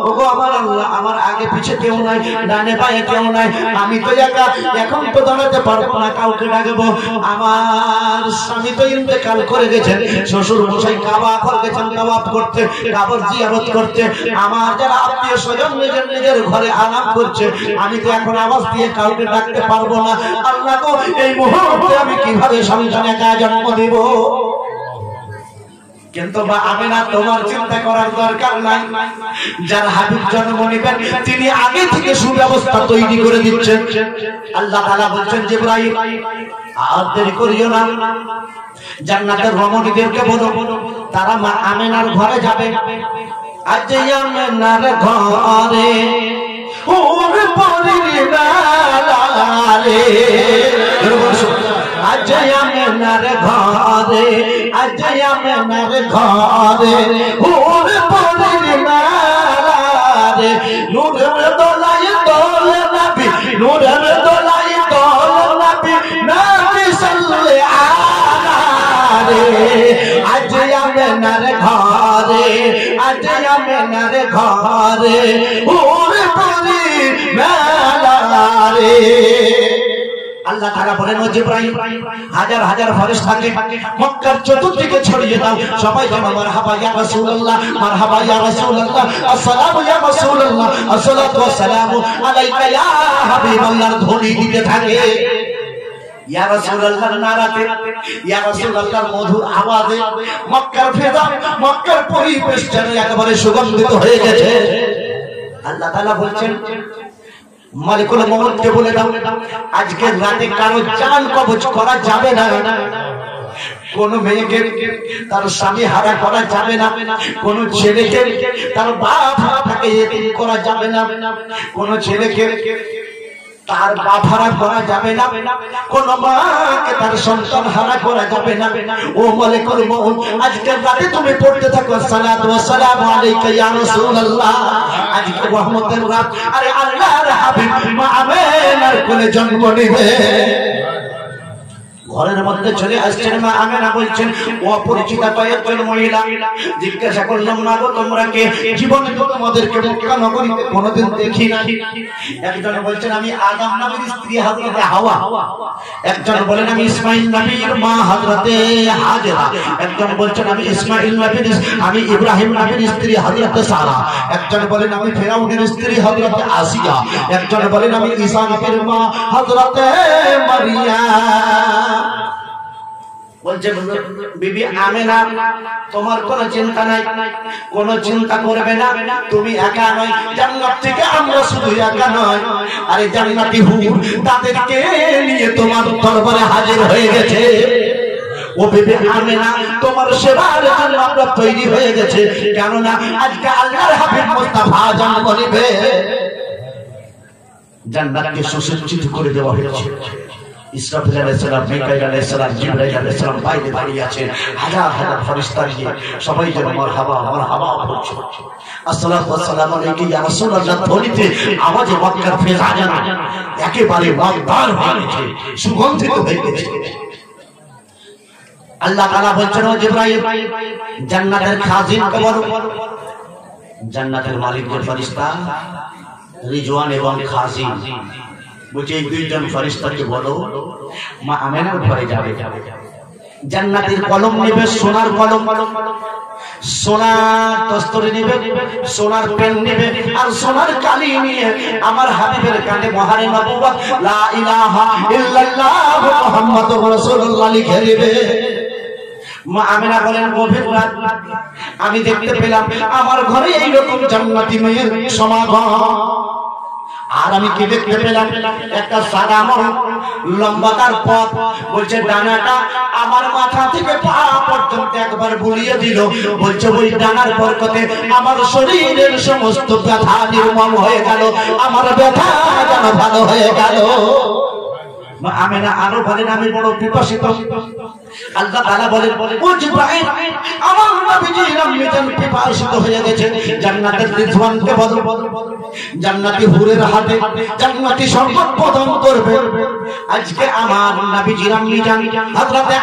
ওগো আমার আল্লাহ, আমার আগে পিছে কেউ নাই, ডানে বাঁয়ে কেউ নাই, আমি তো একা, এখন তো দাঁড়াতে পারবো না, কাউকে ডাকবো, আমার স্বামী তো ইন্তেকাল করে গেছেন, শ্বশুর মশাই কাবা ঘর গেছেন তাওয়াফ করতে, কাবার জিয়ারত করতে, আমার যারা আত্মীয় স্বজন নিজের নিজের ঘরে আরাম করছে, আমি তো এখন আওয়াজ দিয়ে কাউকে ডাকতে পারবো না, আল্লাহ গো এই মুহূর্তে আমি কিভাবে সন্তানে জন্ম দেব? কিন্তু আমি না, তোমার চিন্তা করার দরকার নাই, যার হাবিব জন্ম নেবেন তিনি আগে থেকে সুব্যবস্থা তৈরি করে দিচ্ছেন। আল্লাহ তাআলা বলছেন জিবরাইল আর দেরি করিও না, জান্নাতের রমণীদেরকে বলো তারা মা আমেনার ঘরে যাবে, আজ আমেনার ঘরে ওর পরিবারে, আজ আমেনার ঘরে, আজ আমেনার ঘরে ওর পরিবারে, নূরের দোলাই দোল নবী, নূরের দোলাই দোল নবী, নবী সাল্লাল্লাহু আলাইহি, আজ আমেনার ঘরে, আজ আমেনার ঘরে ওর পরিবারে। আল্লাহ তাআলা বলেন ও জিবরাইল হাজার হাজার ফেরেশতাকে মক্কার চতুর্দিকে ছড়িয়ে দাও, সবাই যেন মারহাবা ইয়া রাসূলুল্লাহ, মারহাবা ইয়া রাসূলুল্লাহ, আসসালামু ইয়া রাসূলুল্লাহ, আসসালাতু ওয়াসসালামু আলাইকা ইয়া হাবিবাল্লাহর ধ্বনি দিতে থাকে। ইয়া রাসূলুল্লাহর নারাতে, ইয়া রাসূলুল্লাহর মধুর আওয়াজে মক্কার ফিজা, মক্কার পরিবেশ যেন একেবারে সুগন্ধিত হয়ে গেছে। আল্লাহ তাআলা বলছেন মালিকুল মউতকে বলে দাও আজকে রাতে কারো জান কবজ করা যাবে না, কোন মেয়েকে তার স্বামী হারা করা যাবে না, কোন ছেলেকে তার বাপ হারা থাকে এতিম করা যাবে না, কোন ছেলেকে তার বাপ হারা করা যাবে না, কোন মাকে তার সন্তান হারা করা যাবে না। ও বলে করবো আজকের রাতে তুমি পড়তে থাকো সালাতু ওয়া সালামু আলাইকা ইয়া রাসূলুল্লাহ। আজকে রহমতের রাত, আরে আল্লাহর হাবিব মা আমেনার কোলে জন্ম নেবে। ঘরের মধ্যে চলে আসছেন মা আমেনা, বলছেন অপরিচিতা কয়েকজন মহিলা। জিজ্ঞাসা করলাম মা গো তোমরা কে? জীবনে তো তোমাদেরকে মক্কা নগরীতে কোনোদিন দেখি না। একজন বলছেন আমি আদম নবীর স্ত্রী হযরতে হাওয়া, একজন বলেন আমি ইসমাঈল নবীর মা হযরতে হাজেরা, একজন বলছেন আমি ইসমাঈল নবীর আমি ইব্রাহিম নবীর স্ত্রী হযরতে সারা, একজন বলেন আমি ফিরাউনের স্ত্রী হযরতে আসিয়া, একজন বলেন আমি ঈসা নবীর মা হযরতে মারিয়াম। বলছে বিবি আমেনা তোমার কোনো চিন্তা নাই, কোনো চিন্তা করবে না, তুমি একা নয়, জান্নাত থেকে আমরা শুধু একা নয়, আরে জান্নাতি হুর তাদেরকে নিয়ে তোমার দরবারে হাজির হয়ে গেছে। ও বিবি আমেনা তোমার সেবার জন্য আমরা তৈরি হয়ে গেছে, কেননা আজকে আল্লাহর হাবিব মুস্তাফা জন্ম নেবে। জান্নাতকে সুসজ্জিত করে দেওয়া হয়েছে। ইসরাফিল আলাইহিস সালাম, মিকাইল আলাইহিস সালাম, জিবরাইল আলাইহিস সালাম বাইরে দাঁড়িয়ে আছেন, হাজার হাজার ফেরেশতা নিয়ে সবাই যেন মারহাবা মারহাবা বলছে। আসসালাতু ওয়াসসালামু আলাইকা ইয়া রাসূলুল্লাহ ধ্বনিতে আওয়াজে মক্কার ফেজা যেন একেবারে মাগদার হয়ে গেছে, সুগন্ধিত হয়ে গেছে। আল্লাহ তাআলা বলছেন ও জিবরাইল জান্নাতের খাজিনকে বলো, জান্নাতের মালিকদের ফেরেশতা রিজওয়ান এবং খাজিন বলছে এই দুইজন ফেরেশতাকে বলো মা আমেনার ঘরে যাবে, জান্নাতের কলম নেবে, সোনার কলম, সোনার দস্তরে নেবে, সোনার পেন নেবে, আর সোনার কালি নিয়ে আমার হাবিবের কানে মহারে নবুয়ত লা ইলাহা ইল্লাল্লাহ মুহাম্মাদুর রাসূলুল্লাহ লিখে নেবে। মা আমেনা বলেন গভীর রাত আমি দেখতে পেলাম আমার ঘরে এইরকম জান্নাতি মেয়ের সমাগম, আর আমি কি দেখতে পেলাম একটা সাদা লম্বাদার পথ, বলছে ডানাটা আমার মাথা থেকে পা পর্যন্ত একবার বুলিয়ে দিল, বলছে ওই ডানার বরকতে আমার শরীরের সমস্ত ব্যথা নির্মল হয়ে গেল, আমার ব্যথা যেন ভালো হয়ে গেল। আমেনা আরো বলেন আমি বড় পিপাসিত। আল্লাহ তাআলা বলেন ও জিবরাইল আমার নবীজি রামমিজান পিপাসিত হয়ে গেছে, জান্নাতের রিজওয়ানকে বলো জান্নাতি হুরের হাতে জান্নাতি শরবত প্রদান করবে। আজকে আমার নবীজি রামমিজান হযরতে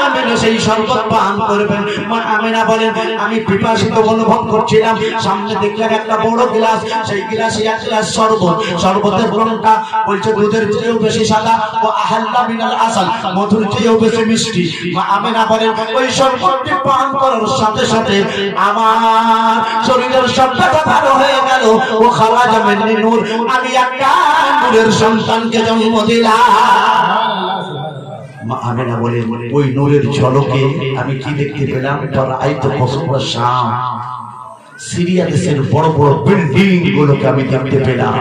আমেনা সেই শরবত পান করবেন। মা আমেনা বলেন আমি পিপাসিত অনুভব করছিলাম, সামনে দেখলাম একটা বড় গ্লাস, সেই গ্লাসে এক গ্লাস শরবত, শরবতের রংটা বলছে দুধের চেয়েও বেশি সাদা, ও আহাল্লা মিনাল আসাল মধুর চেয়েও বেশি মিষ্টি। মা আমেনা বলেন ওই শরবতটি পান করার সাথে সাথে আমার শরীরের সব ব্যথা ভালো হয়ে গেল, ও খাওয়াজা মিন নূর, আমি একটা নূরের সন্তানকে জন্ম দিলাম। মা আমেনা বলেন ওই নূরের ঝলকে আমি কি দেখতে পেলাম, আইতো কসুর শাম, সিরিয়া দেশের বড় বড় বিল্ডিং গুলোকে আমি দেখতে পেলাম।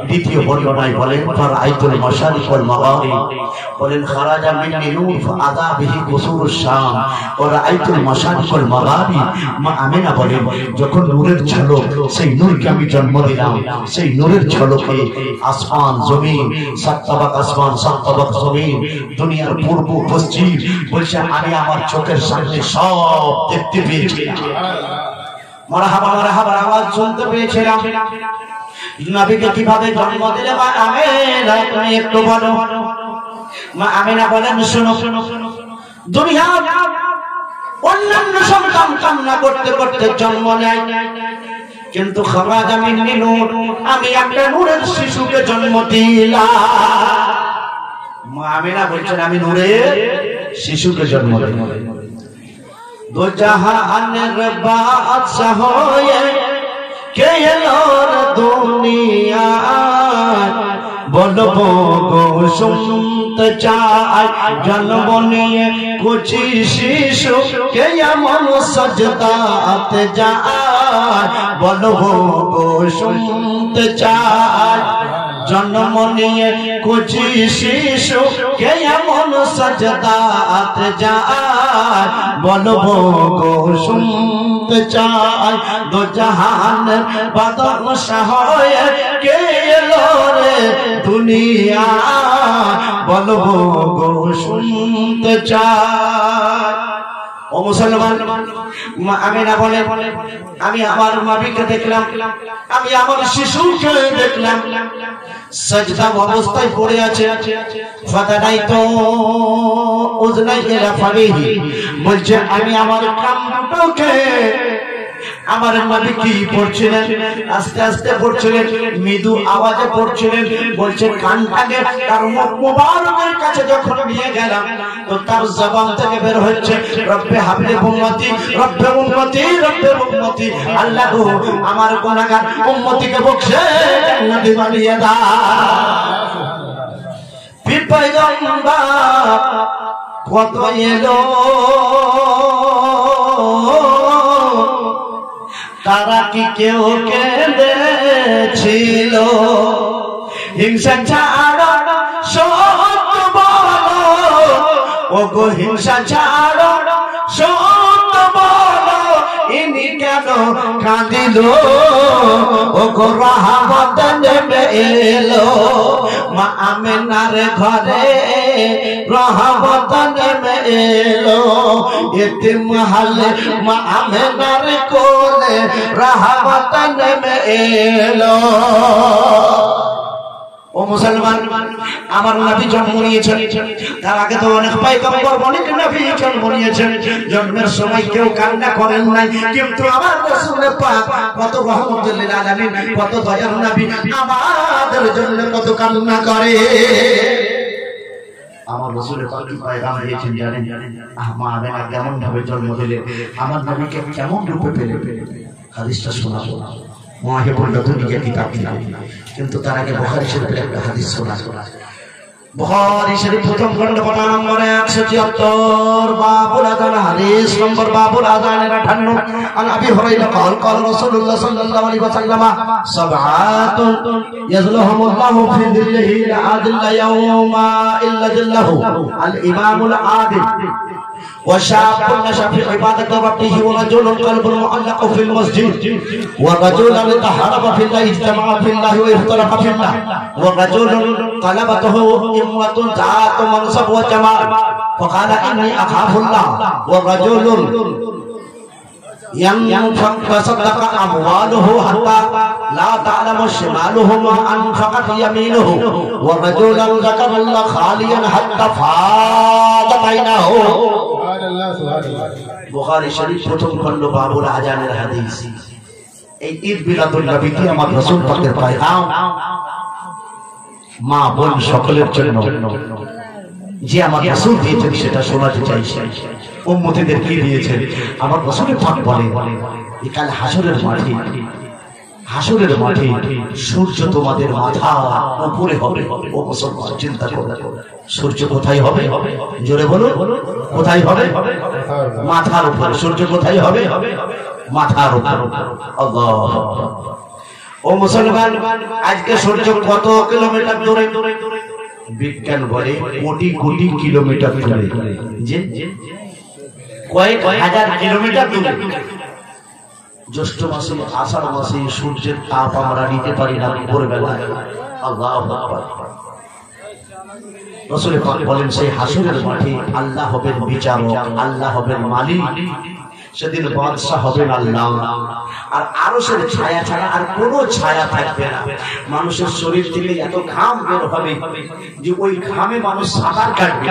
দ্বিতীয় বর্ণনায় বলেন ফার আইতুল মাশারিক ওয়াল মাগারিব, বলেন খারাজা মিন নূর ফাআদা বিহি কুসুরুশ শাম ওয়া রাআইতুল মাশারিক ওয়াল মাগারিব। মা আমেনা বলেন যখন নূরের ঝলক, সেই নূরকে আমি জন্ম দিলাম, সেই নূরের ঝলকে আসমান জমিন, সাত তাবাক আসমান সাত তাবাক জমিন, দুনিয়ার পূর্ব পশ্চিম, বলছে আমি আমার চোখের সামনে সব দেখতে পেয়েছিলাম। মারহাবা মারহাবা আওয়াজ শুনতে পেয়েছিলাম। নবীকে কিভাবে জন্ম দিলে মা আমেনা তুমি একটু বলো। মা আমেনা বলেন শোনো, দুনিয়া অন্যান্য সন্তান কান্না করতে করতে জন্ম নেয়, কিন্তু খারাজা মিন নূর, আমি একটা নূরের শিশুকে জন্ম দিলাম। মা আমেনা বলছেন আমি নূরের শিশুকে জন্ম দিলাম। দো জাহানের বাদশাহ হয়ে কে এলো দুনিয়ায়, বলবো গো শুনতে চাই জন্ম নিয়ে কুচি শিশু কে এমন সজদাতে যায়, বলবো গো শুনতে চাই জন্ম নিয়ে কুচি শিশু কে এমন সজদাতে যায়, বলবো গো শুনতে শুনতে চাই দো জাহান বাদশাহ হয়ে কে এলো রে দুনিয়া বলবো গো শুনতে চাই। ও মুসলমান, আমিনা বলে আমি আমার নবীকে দেখলাম, আমি আমার শিশুকে দেখলাম সাজদা অবস্থায় পড়ে আছে। ফাদাই তো উজলাই এলা ফারিহি বলছে আমি আমার কামটাকে আমার নবী কি পড়ছিলেন, আস্তে আস্তে পড়ছিলেন, মৃদু আওয়াজে পড়ছিলেন। বলছে কানটাকে তার মুখ মুবারকের কাছে যখন নিয়ে গেলাম তো তার জবান থেকে বের হচ্ছে রব্বে হাবলি উম্মতি, রব্বে উম্মতি, রব্বে উম্মতি। আল্লাহ গো আমার গুনাহগার উম্মতিকে বখশে জান্নাতি বানিয়ে দাও। পীর পয়গম্বর কত এলো তারা কি কেউ কেঁদেছিল? হিংসা ছাড়ো সত্য বলো, ও গো হিংসা ছাড়ো সত্য বলো, ইনি কেন কাঁদিল? ও গো রহমত নেমে এলো মা আমেনার ঘরে, রহমত নেমে এলো এতিম হালে মা আমেনার কোলে, রহমত নেমে এলো। ও মুসলমান, আমার নবী জন্ম নিয়েছেন, তার আগে তো অনেক পয়গম্বর অনেক নবী জন্ম নিয়েছেন। জন্মের সময় কেউ কান্না করেন নাই, কিন্তু আমার রাসূল পাক কত রহমতুল লিল আলামিন, কত দয়ার নবী, আমাদের জন্য কত কান্না করে। আমার রাসূল পাক কি পয়গাম দিয়েছেন জানেন? মা আমেনা কেমন ভাবে জন্ম দিলে, আমার নবীকে কেমন রূপে পেলে, হাদিসটা শোনাবো। মুআহিবুল লদুনিয়া কিতাব কিনা, কিন্তু তার আগে বুখারী শরীফের একটা হাদিস শোনাবো। বুখারী শরীফ প্রথম খণ্ড পারা নম্বরে 176 বাবুল আযান, হাদিস নম্বর বাবুল আযানের 58। আন আবি হুরায়রা قال قال رسول الله صلى الله عليه وسلم سبعات يظلهم في ظله لا ظل يوم الا ظله الامام العادل وشاب نشأ في عبادة ربه ورجل قلب معلق في المسجد ورجل تحارب في الله اجتمع في الله واختلف في الله ورجل قلبته امرأة ذات منصب وجمال فقال إني أخاف الله ورجل ينفق فصدق أمواله حتى لا تعلم شماله ما أنفقت يمينه ورجل ذكر الله خاليا حتى فاضت عيناه। বুখারী শরীফ প্রথম খণ্ড বাবুল আযানের হাদিস। এই ঈদ মিলাদুন নবীতে আমার রাসূল পাকের পয়গাম মা বোন সকলের জন্য যে আমার রাসূল দিয়েছেন সেটা শোনাতে চাইছি। উম্মতিদের কি দিয়েছেন আমার রাসূল পাক বলে, কাল হাসরের মাঠে, হাসরের মাঠে সূর্য তোমাদের মাথা উপরে হবে। ও মুসলমান চিন্তা করো, সূর্য কোথায় হবে? জোরে বলো, কোথায় হবে? মাথার উপরে। সূর্য কোথায় হবে? মাথার উপরে। আল্লাহ। ও মুসলমান, আজকে সূর্য কত কিলোমিটার দূরে? বিজ্ঞান বলে কোটি কোটি কিলোমিটার দূরে, যে কয়েক হাজার কিলোমিটার দূরে। জ্যৈষ্ঠ মাসে, আষাঢ় মাসে সূর্যের তাপ আমরা নিতে পারি না ভোরবেলায়। আল্লাহু আকবার। রাসূল পাক বলেন সেই হাসরের মাঠে আল্লাহ হবেন বিচারক, আল্লাহ হবেন মালিক। সেদিন বাদশা হবেন আল্লাহ। আর আরশের ছায়া ছাড়া আর কোনো ছায়া থাকবে না। মানুষের শরীর থেকে এত ঘাম বের হবে যে ওই ঘামে মানুষ সাঁতার কাটবে।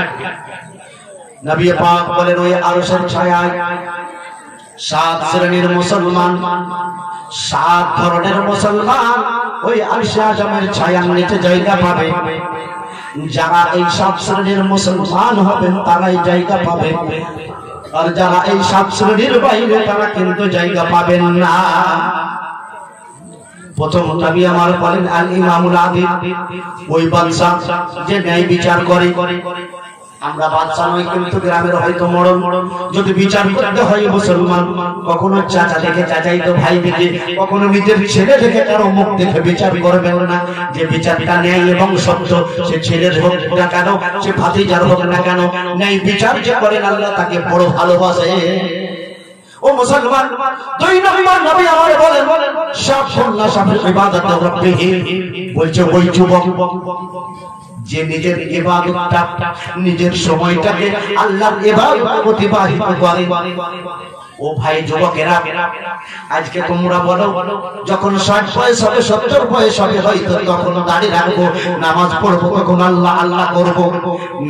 নবী পাক বলেন ওই আরশের ছায়ায় 7 শ্রেণীর মুসলমান, 7 ধরনের মুসলমান ওই আরশে আযমের ছায়ার নিচে জায়গা পাবে। যারা এই 7 শ্রেণীর মুসলমান হবেন তারাই জায়গা পাবে, আর যারা এই 7 শ্রেণীর বাইরে তারা কিন্তু জায়গা পাবেন না। প্রথম নবী আমার বলেন আল ইমামুল আদিল, ওই বাদশা যে ন্যায় বিচার করে। আমরা বাদশা নই, কিন্তু গ্রামের হয়তো মরণ, যদি বিচার করতে হয় মুসলমান, কখনো চাচা দেখে চাচাই তো ভাই দেখে, কখনো নিজের ছেলে দেখে কারো মুখ দেখে বিচার করবেন না। যে বিচারটা ন্যায় এবং সত্য, সে ছেলের হোক না কেন, সে ভাতিজার হোক না কেন, ন্যায় বিচার যে করেন আল্লাহ তাকে বড় ভালোবাসে। ও মুসলমান, 2 নম্বর নবী আমার বলেন শাফুল্লাহ শাফি ইবাদত রাব্বিহি, বলছে ওই যুবক যে নিজের ইবাদতটা, নিজের সময়টাকে আল্লাহর ইবাদতে অতিবাহিত করে। ও ভাই যুবকেরা, আজকে তোমরা বলো যখন 60 বয়স হবে 70 বয়স হবে হয়তো তখন দাড়ি রাখবো, নামাজ পড়বো, তখন আল্লাহ আল্লাহ করবো।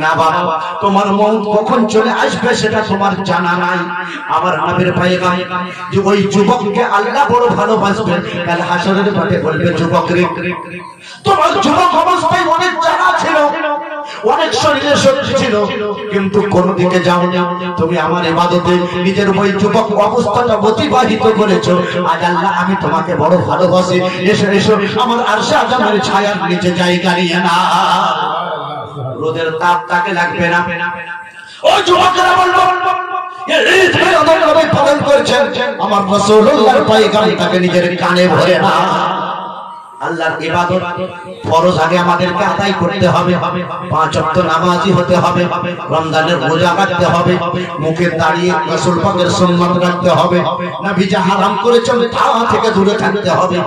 না বাবা, তোমার মওত কখন চলে আসবে সেটা তোমার জানা নাই। আমার নবীর পয়গাম যে ওই যুবককে আল্লাহ বড় ভালোবাসবেন, কাল হাসরের মাঠে বলবে যুবক রে, তোমার যুবক অবস্থায় অনেক জানা ছিল, অনেক শরীরে শক্তি ছিল, কিন্তু কোন দিকে যাও না, তুমি আমার ইবাদতে নিজের ওই যুবক অবস্থাটা অতিবাহিত করেছো। আজ আল্লাহ আমি তোমাকে বড় ভালোবাসি, এসো এসো আমার আরশে আযমের ছায়ার নিচে জায়গা নিয়ে না, রোদের তাপ তাকে লাগবে না। ও যুবকেরা বলবো পালন করছেন, আমার রাসূলুল্লাহর পয়গাম তাকে নিজের কানে ভরে না। আল্লাহর ইবাদত ফরজ আগে আমাদেরকে আদায় করতে হবে, 5 ওয়াক্ত নামাজি হতে হবে, রমজানের রোজা রাখতে হবে, মুখে দাঁড়িয়ে রাসূল পাকের সুন্নাত রাখতে হবে, নবী যা হারাম করেছেন তা থেকে দূরে থাকতে হবে,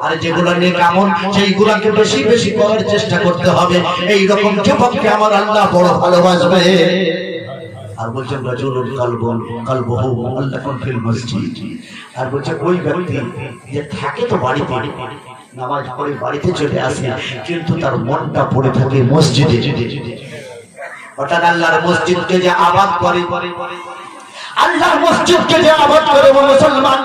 আর যেগুলো নেক আমল সেইগুলোকে বেশি বেশি করার চেষ্টা করতে হবে। এই রকম যুবককে আমার আল্লাহ বড় ভালোবাসবে। আর বলছেন রাজুলুল কলবুহু মুআল্লাকুন ফিল মসজিদ, আর বলছে ওই ব্যক্তি যে থাকে তো বাড়িতে, নামাজ পড়ে বাড়িতে চলে আসে, কিন্তু তার মনটা পড়ে থাকে মসজিদে। অর্থাৎ আল্লাহর মসজিদকে যে আবাদ করে, আল্লাহর মসজিদকে যে আবাদ করে মুসলমান,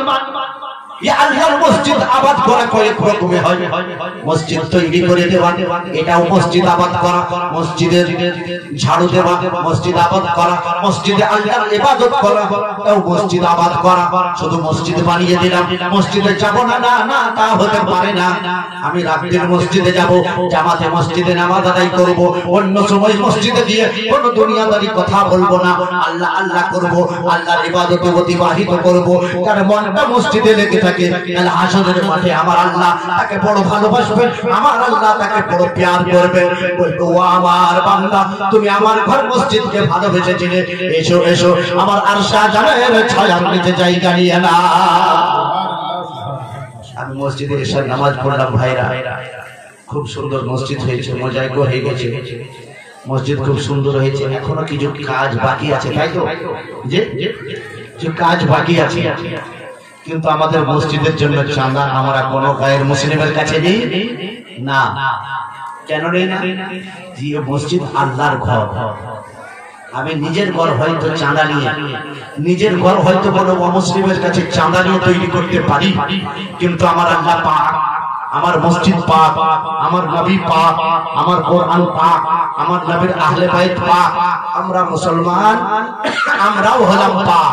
আল্লাহর মসজিদ আবাদ করা কয়েক রকমে হয়। মসজিদ তৈরি করে দেওয়া, এটাও মসজিদ আবাদ করা, মসজিদের ঝাড়ু দেওয়া মসজিদ আবাদ করা, মসজিদে আল্লাহর ইবাদত করা এটাও মসজিদ আবাদ করা। শুধু মসজিদ বানিয়ে দিলাম, মসজিদে যাব না, না না তা হতে পারে না। আমি রাতের মসজিদে যাব, জামাতে মসজিদে নামাজ আদায় করব, অন্য সময় মসজিদে গিয়ে কোনো দুনিয়াদারি কথা বলবো না, আল্লাহ আল্লাহ করব, আল্লাহর ইবাদতে অতিবাহিত করব। তার মনটা মসজিদে লেগে থাকে, কাল হাসরের মাঠে আমার আল্লাহ তাকে বড় ভালোবাসবেন, আমার আল্লাহ তাকে বড় প্যার করবেন। বলবো ও আমার বান্দা, তুমি আমার ঘর মসজিদকে ভালোবেসেছিলে, এসো এসো আমার আরশে আযমের ছায়ার নিচে জায়গা নিয়ে না। আমি মসজিদে এসে নামাজ পড়লাম, ভাইরা খুব সুন্দর মসজিদ হয়েছে, মোজাইক হয়ে গেছে, মসজিদ খুব সুন্দর হয়েছে, এখনো কিছু কাজ বাকি আছে, তাই তো যে কাজ বাকি আছে। কিন্তু আমাদের মসজিদের জন্য চাঁদা আমরা কোনো গায়ের মুসলিমের কাছে নেই না। কেন নেই না? যে মসজিদ আল্লাহর ঘর, আমি নিজের ঘর হয়তো চাঁদা নিয়ে, নিজের ঘর হয়তো কোনো অমুসলিমের কাছে চাঁদা নিয়ে তৈরি করতে পারি, কিন্তু আমার আল্লাহ পাক, আমার মসজিদ পাক, আমার নবী পাক, আমার কোরআন পাক, আমার নবীর আহলে বাইত পাক, আমরা মুসলমান, আমরাও হলাম পাক।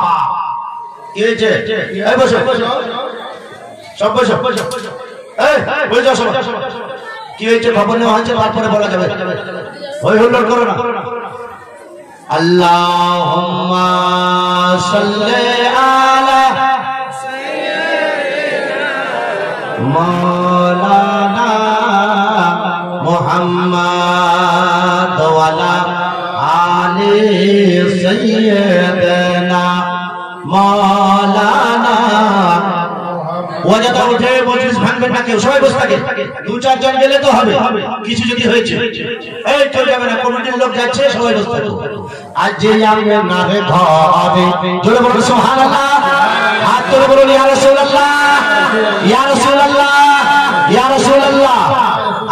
কি হয়েছে? এই বসো সব বসো, এই বসে যাও সব। কি হয়েছে? খবর নেওয়া হয়েছে, তারপরে বলা যাবে, ওই হুল্লোড় করো না। আল্লাহুম্মা সাল্লি আলা মাওলানা মুহাম্মাদ ওয়া আলা আলি সাইয়্যিদিনা মাওলানা। ওয়াজাদা উঠে মজলিস ভাঙবেন না কেউ, সবাই বসে থাকে, 2-4 জন গেলে তো হবে, কিছু যদি হয়েছে এই চলে যাবে না, কমিটির লোক যাচ্ছে, সবাই বসে থাকে। আজ যে আমি নারে ঘরে, জোরে বলুন সুবহানাল্লাহ, হাত তুলে বলুন ইয়া রাসূলুল্লাহ, ইয়া রাসূলুল্লাহ, ইয়া রাসূলুল্লাহ।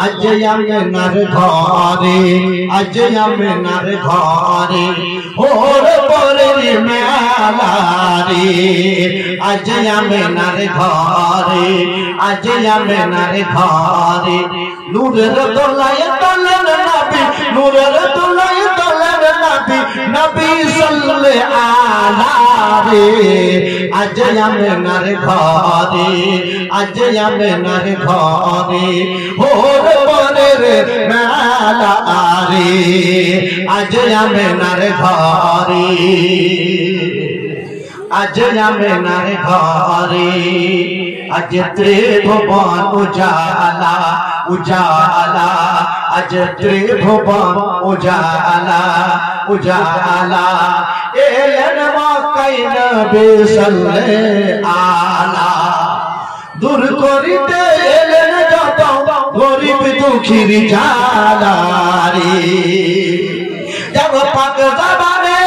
আজ যে আমি নারে ঘরে, আজ যে আমি নারে ঘরে, ওরে বলে মেলা রে, আজ যে আমি নারে ঘরে, আজ যে আমি নারে ঘরে, নূরের দোলায় দোলের নবী, নূরের দোলায় দোলের নবী, নবী সাল্লাল্লাহু আলা রে। আজ যে আমি নারে ঘরে, আজ যে আমি নারে ঘরে, ওরে বলে রে মেলা রে, আজ আমি নারে ঘরে, আজ আমি নারে ঘরে, আজ ত্রিভুবন উজালা উজালা, আজ ত্রিভুবন উজালা উজালা। এলেন মক্কা নবী সাল্লাল্লাহু আলা দূর করিতে এলেন যত গরিব দুঃখীর জ্বালা রে যাব পাক জবানে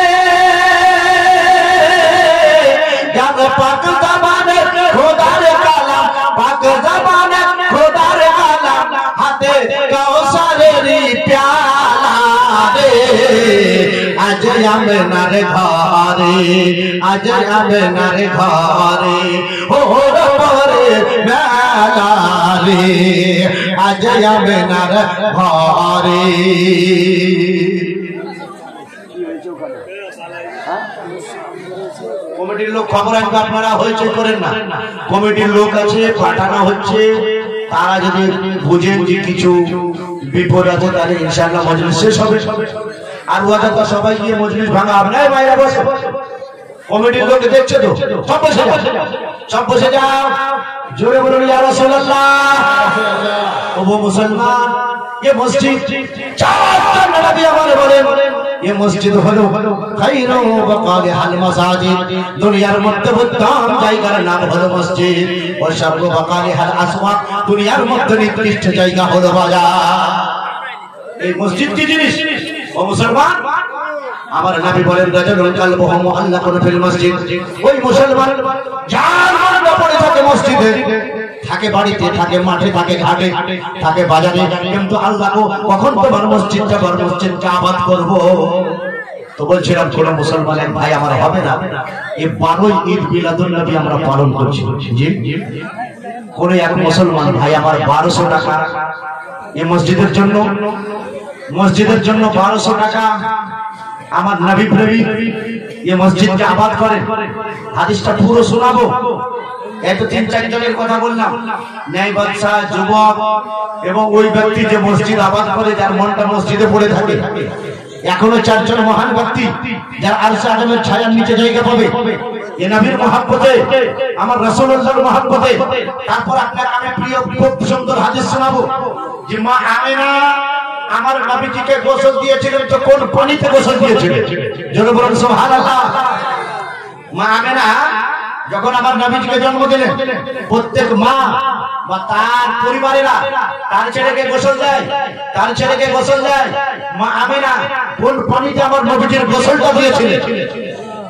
যাব পাক জবানে খোদার কালাম পাক জবানে খোদার কালাম হাতে কাউসারের প্যালা রে আজ আমনার ঘরে আজ আমনার ঘরে ওর পরে মেলা রে আজ আমনার ঘরে কমিটির লোক খবর আসবে আপনারা হয়েছে করেন না কমিটির লোক আছে পাঠানো হচ্ছে তারা যদি বুঝেন যে কিছু বিপদ আছে তাহলে ইনশাআল্লাহ মজলিস শেষ হবে আর ওয়াদা তো সবাই গিয়ে মজলিস ভাঙা হবে না বাইরে বসে কমিটির লোক দেখছে তো সব বসে যাও জোরে বলুন ইয়া রাসূলুল্লাহ ও মুসলমান ये मस्जिद चार नबी हमारे बोले ये मस्जिद হলো খায়রু বাকালিহাল মাসাজিদ দুনিয়ার মধ্যে উত্তম জায়গার নাম হলো মসজিদ ও শাররু বাকালিহাল আসওয়াক দুনিয়ার মধ্যে নিকৃষ্ট জায়গা হলো বাজার এই মসজিদ কি জিনিস ও মুসলমান আমার নবী বলেন রাজুল কালবুহু মুআল্লাকুন ফিল মসজিদ ওই মুসলমান যার মন পড়ে থাকে মসজিদে থাকে বাড়িতে থাকে মাঠে থাকে ঘাটে থাকে বাজারে কিন্তু আল্লাহকে কখন তোমার মসজিদটা আবাদ করব তো বলছিলাম কোন মুসলমান এক ভাই আমার হবে না এই 12 ঈদ মিলাদুন নবী আমরা পালন করছি জি কোন এক মুসলমান ভাই আমার 1200 টাকা এই মসজিদের জন্য 1200 টাকা আমার নবী প্রেমিক এই মসজিদকে আবাদ করে হাদিসটা পুরো শোনাবো এত 3-4 জনের কথা বললাম ন্যায় বাদশা যুবক এবং ওই ব্যক্তি যে মসজিদ আবাদ করে যার মনটা মসজিদে পড়ে থাকে এখনো 4 জন মহান ব্যক্তি যার আরশে আযমের ছায়ার নিচে জায়গা পাবে এই নবীর মহব্বতে আমার রাসূলুল্লাহর মহব্বতে তারপর আপনাকে আমি প্রিয় খুব সুন্দর হাদিস শোনাবো যে মা আমিনা আমার নবীজিকে গোসল দিয়েছিলেন তো কোন পানিতে গোসল দিয়েছিলেন জোরে বলুন সুবহানাল্লাহ মা আমিনা যখন আমার নবীজিকে জন্ম দিলেন প্রত্যেক মা বা তার পরিবারেরা তার ছেলেকে গোসল দেয় মা আমিনা কোন পানিতে আমার নবীজির গোসলটা দিয়েছিলেন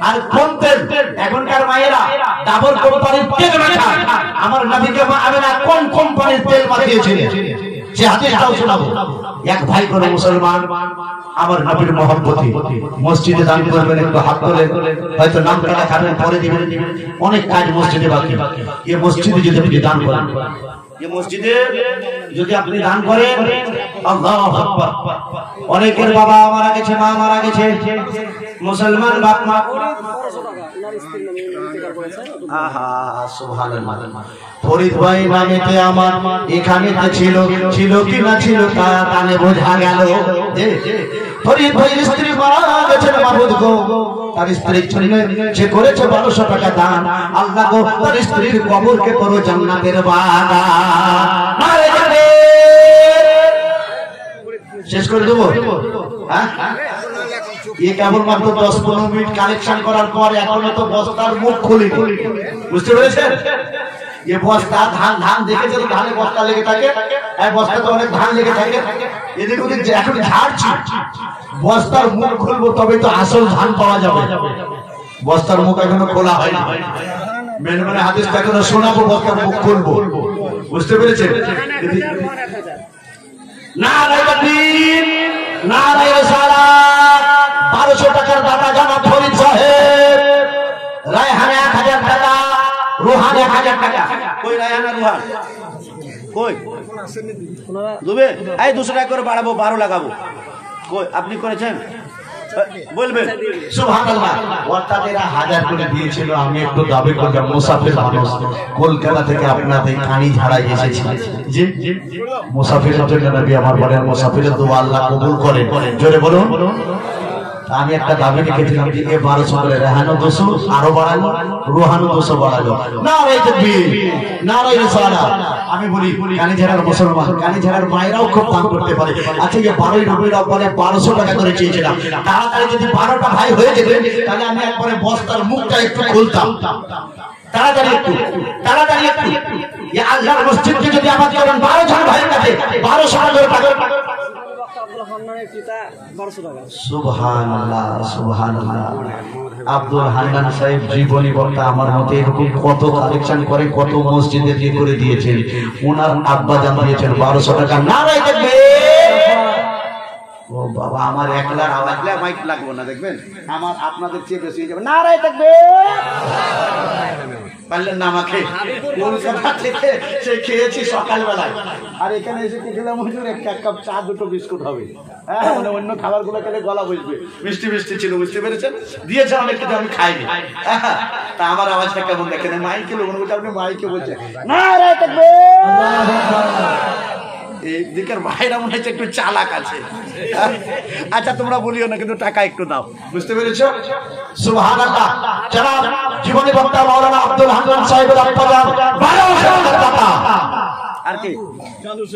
আর কোন তেল এখনকার মায়েরা ডাবল কোম্পানির তেল মাখায় আমার নবীকে মা আমিনা কোন কোম্পানির তেল মাখিয়েছিলেন সে হাদিসটাও শোনাবো এক ভাই করে মুসলমান আমার নবীর মহব্বতে মসজিদে দান করবেন একটু হাত তুলে হয়তো নাম কাটা খাবেন পরে দিবেন অনেক কাজ মসজিদে বাকি এই মসজিদে যদি আপনি দান করেন এই মসজিদে যদি আপনি দান করেন আল্লাহু আকবার অনেকের বাবা মারা গেছে মা মারা গেছে মুসলমান বাপ মা আহা সুবহানাল্লাহ ফরিদ ভাই নামেতে আমার এখানেতে ছিল কি না ছিল তা কানে বোঝা গেল ফরিদ ভাই স্ত্রী মারা গেছেন মাবুদ গো তার স্ত্রীর জন্য সে করেছে 1200 টাকা দান আল্লাহ গো তার স্ত্রীর কবরকে করো জান্নাতের বাগান নারে জানে শেষ করে দেবো হ্যাঁ ये কেবল মাত্র 10-15 মিনিট কালেকশন করার পর এখনো তো বস্তার মুখ খুলি বুঝতে পেরেছেন ये বস্তা ধান দেখে যদি ধানে বস্তা লেগে থাকে এই বস্তাতে অনেক ধান লেগে থাকে এদিক ওদিক এখন ঝাড়ছি বস্তার মুখ খুলবো তবে তো আসল ধান পাওয়া যাবে বস্তার মুখ এখনো খোলা হয়নি মেনমানে হাদিসটা এখনো শোনাবো বস্তার মুখ খুলবো বুঝতে পেরেছেন নারায়ে তাকবীর নারায়ে রিসালাত 1200 টাকার দাতা জনাব ফরিদ সাহেব রায়হানে 1000 টাকা রুহানে 1000 টাকা কই রায়হানা রুহান কই দুবে এই 200 টাকা করে বাড়াবো 12 লাগাবো কই আপনি করেছেন বলবেন সুবহানাল্লাহ ওয়াতাদেরা 1000 করে দিয়েছিল আমি একটু দাবি করলাম মুসাফির মানুষ কলকাতা থেকে আপনাদের কানি ঝাড়াই এসেছি জি মুসাফিরের জন্য নবী আমার বলেন মুসাফিরের দোয়া আল্লাহ কবুল করেন জোরে বলুন আমি একটা দাবি রেখেছিলাম যে এ 1200 করে রেহানো 200 আরো বাড়ালো, রোহানো 200 বাড়ালো। নারে তাকবীর, নারে রিসালাত। আমি বলি কালীঝাড়ার মুসলমান, কালীঝাড়ার মায়েরাও খুব দান করতে পারে। আচ্ছা এই 12 রবিউল আউয়ালে 1200 টাকা করে চেয়েছিলাম, তাড়াতাড়ি যদি 12টা ভাই হয়ে যেত তাহলে আমি একবারে বস্তার মুখটা একটু খুলতাম। তাড়াতাড়ি একটু এই আল্লাহর মসজিদকে যদি আবাদ করেন 12 জন ভাইয়ের কাছে 1200 টাকা। সুবহানাল্লাহ, সুবহানাল্লাহ। আব্দুল হান্নান সাহেব জীবনী বক্তা আমার মতে এরকম কত কালেকশন করে, কত মসজিদে দিয়ে করে দিয়েছেন। ওনার আব্বা জান দিয়েছেন 1200 টাকা। নারে তাকবীর। ও বাবা, আমার একলার আওয়াজ মাইক লাগবে না, দেখবেন আমার আপনাদের চেয়ে বেশি হয়ে যাবে। নারে তাকবীর। পারলেন না আমাকে কলকাতা থেকে সে খেয়েছি সকালবেলায়, আর এখানে এসে কি খেলাম হুজুর, এক কাপ চা, 2টো বিস্কুট হবে। হ্যাঁ, মানে অন্য খাবারগুলো খেলে গলা বসবে। মিষ্টি মিষ্টি ছিল, বুঝতে পেরেছেন, দিয়েছে অনেক কিছু, আমি খাইনি। তা আমার আওয়াজটা কেমন দেখেন, মাইকে লোক বলছে, আপনি মাইকে বলছেন নারে তাকবীর। এই দিকের ভাইরা মনে হচ্ছে একটু চালাক আছে। আচ্ছা তোমরা বলিও না, কিন্তু টাকা একটু দাও, বুঝতে পেরেছো? সুবহানাল্লাহ। যারা জীবনী বক্তা মাওলানা আব্দুল হান্নান সাহেবের আব্বাজান 1200 টাকা। আর কি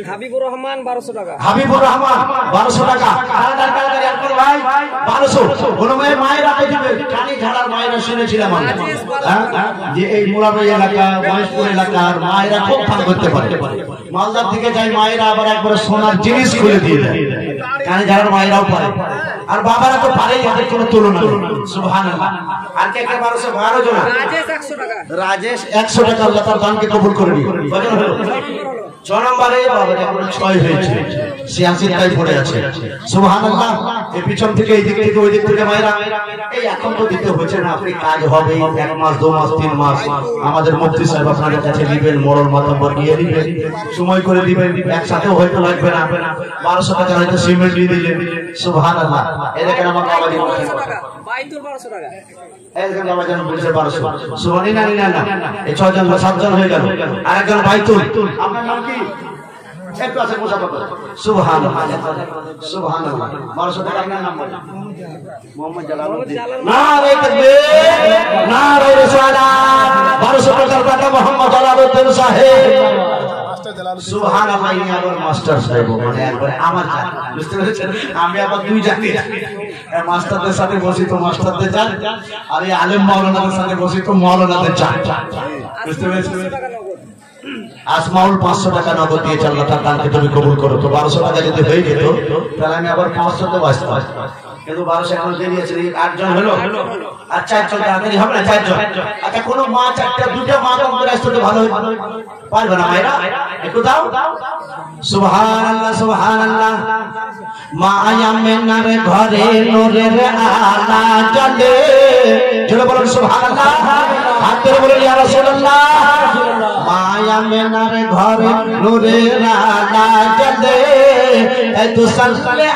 হাবিবুর রহমান 1200 টাকা। হাবিবুর রহমান 1200 টাকা। তাড়াতাড়ি আর করে ভাই 1200 কোন মায়েরা দিবে। কালীঝাড়ার মায়েরা শুনেছিলাম আমি, যে এই মুরাবাই এলাকা, মহেশপুর এলাকার মায়েরা খুব দান করতে পারে। মালদার থেকে যাই মায়েরা আবার একবার সোনার জিনিস খুলে দিয়ে দেয়। কালীঝাড়ার মায়েরাও পারে, আর বাবারা তো পারেই, এদের কোনো তুলনা নেই। সুবহানাল্লাহ। আর কে কে 1200 জন? রাজেশ 100 টাকা। রাজেশ 100 টাকা। আল্লাহ তার দানকে কবুল করে নিন। কজন হলো? 6 নম্বরে বাবা এখন 6 হয়েছে, 86টাই পড়ে আছে। সুবহানাল্লাহ। এই পিছন থেকে এই দিক থেকে ওই দিক থেকে মায়েরা, এই এখন তো দিতে হচ্ছে না, আপনি কাজ হবে 1 মাস 2 মাস 3 মাস, আমাদের মুফতি সাহেব আপনাদের কাছে দিবেন, মরল মাতব্বর নিয়ে দিবেন, সময় করে দিবেন, একসাথেও হয়তো লাগবে না। 1200 টাকা হয়তো সিমেন্ট দিয়ে দিলেন। সুবহানাল্লাহ। এই দেখেন আমার বাবা দিয়ে 1200 টাকা। বাইতুল 1200 টাকা। এই দেখেন বাবা জান বলছে 1200। সুবহানি না না, এই 6 জন 7 জন হয়ে গেল। আরেকজন বাইতুল, আপনার নাম কি? একটু আছে মুসাফা। সুবহানাল্লাহ, সুবহানাল্লাহ। 1200 টাকা আপনার নাম বলেন। মোহাম্মদ জালালউদ্দিন। নারে তাকবীর, নারে রিসালাত। 1200 টাকার দাতা মোহাম্মদ জালালউদ্দিন সাহেব। সুবহানাল্লাহ। ইনি আবার মাস্টার সাহেব, মানে একবারে আমার জান, বুঝতে পেরেছেন? আমি আবার দুই জাতি, মাস্টারদের সাথে বসি তো মাস্টারদের জান, আর এই আলেম মাওলানাদের সাথে বসি তো মাওলানাদের জান, বুঝতে পেরেছেন? আসমাউল 500 টাকা নগদ দিয়েছে। আল্লাহ তার দানকে তুমি কবুল করো। তো 1200 টাকা যদি হয়ে যেত তাহলে আমি আবার 500 তো বাঁচতাম, কিন্তু 1200 এখন দেরি আছে। 8 জন হলো, আর 4 জন তাড়াতাড়ি হবে না, 4 জন। আচ্ছা কোন মা 4টা 2টা মা কম করে আসতে ভালো পারবে না মায়েরা, একটু দাও। সুবহানাল্লাহ, সুবহানাল্লাহ। মায়া মেনার ঘরে নূরের আলা জ্বলে, জোরে বলুন সুবহানাল্লাহ। হাত ধরে বলুন ইয়া রাসূলুল্লাহ। মায়া মেনার ঘরে নূরের আলা জ্বলে, এত সাল্লে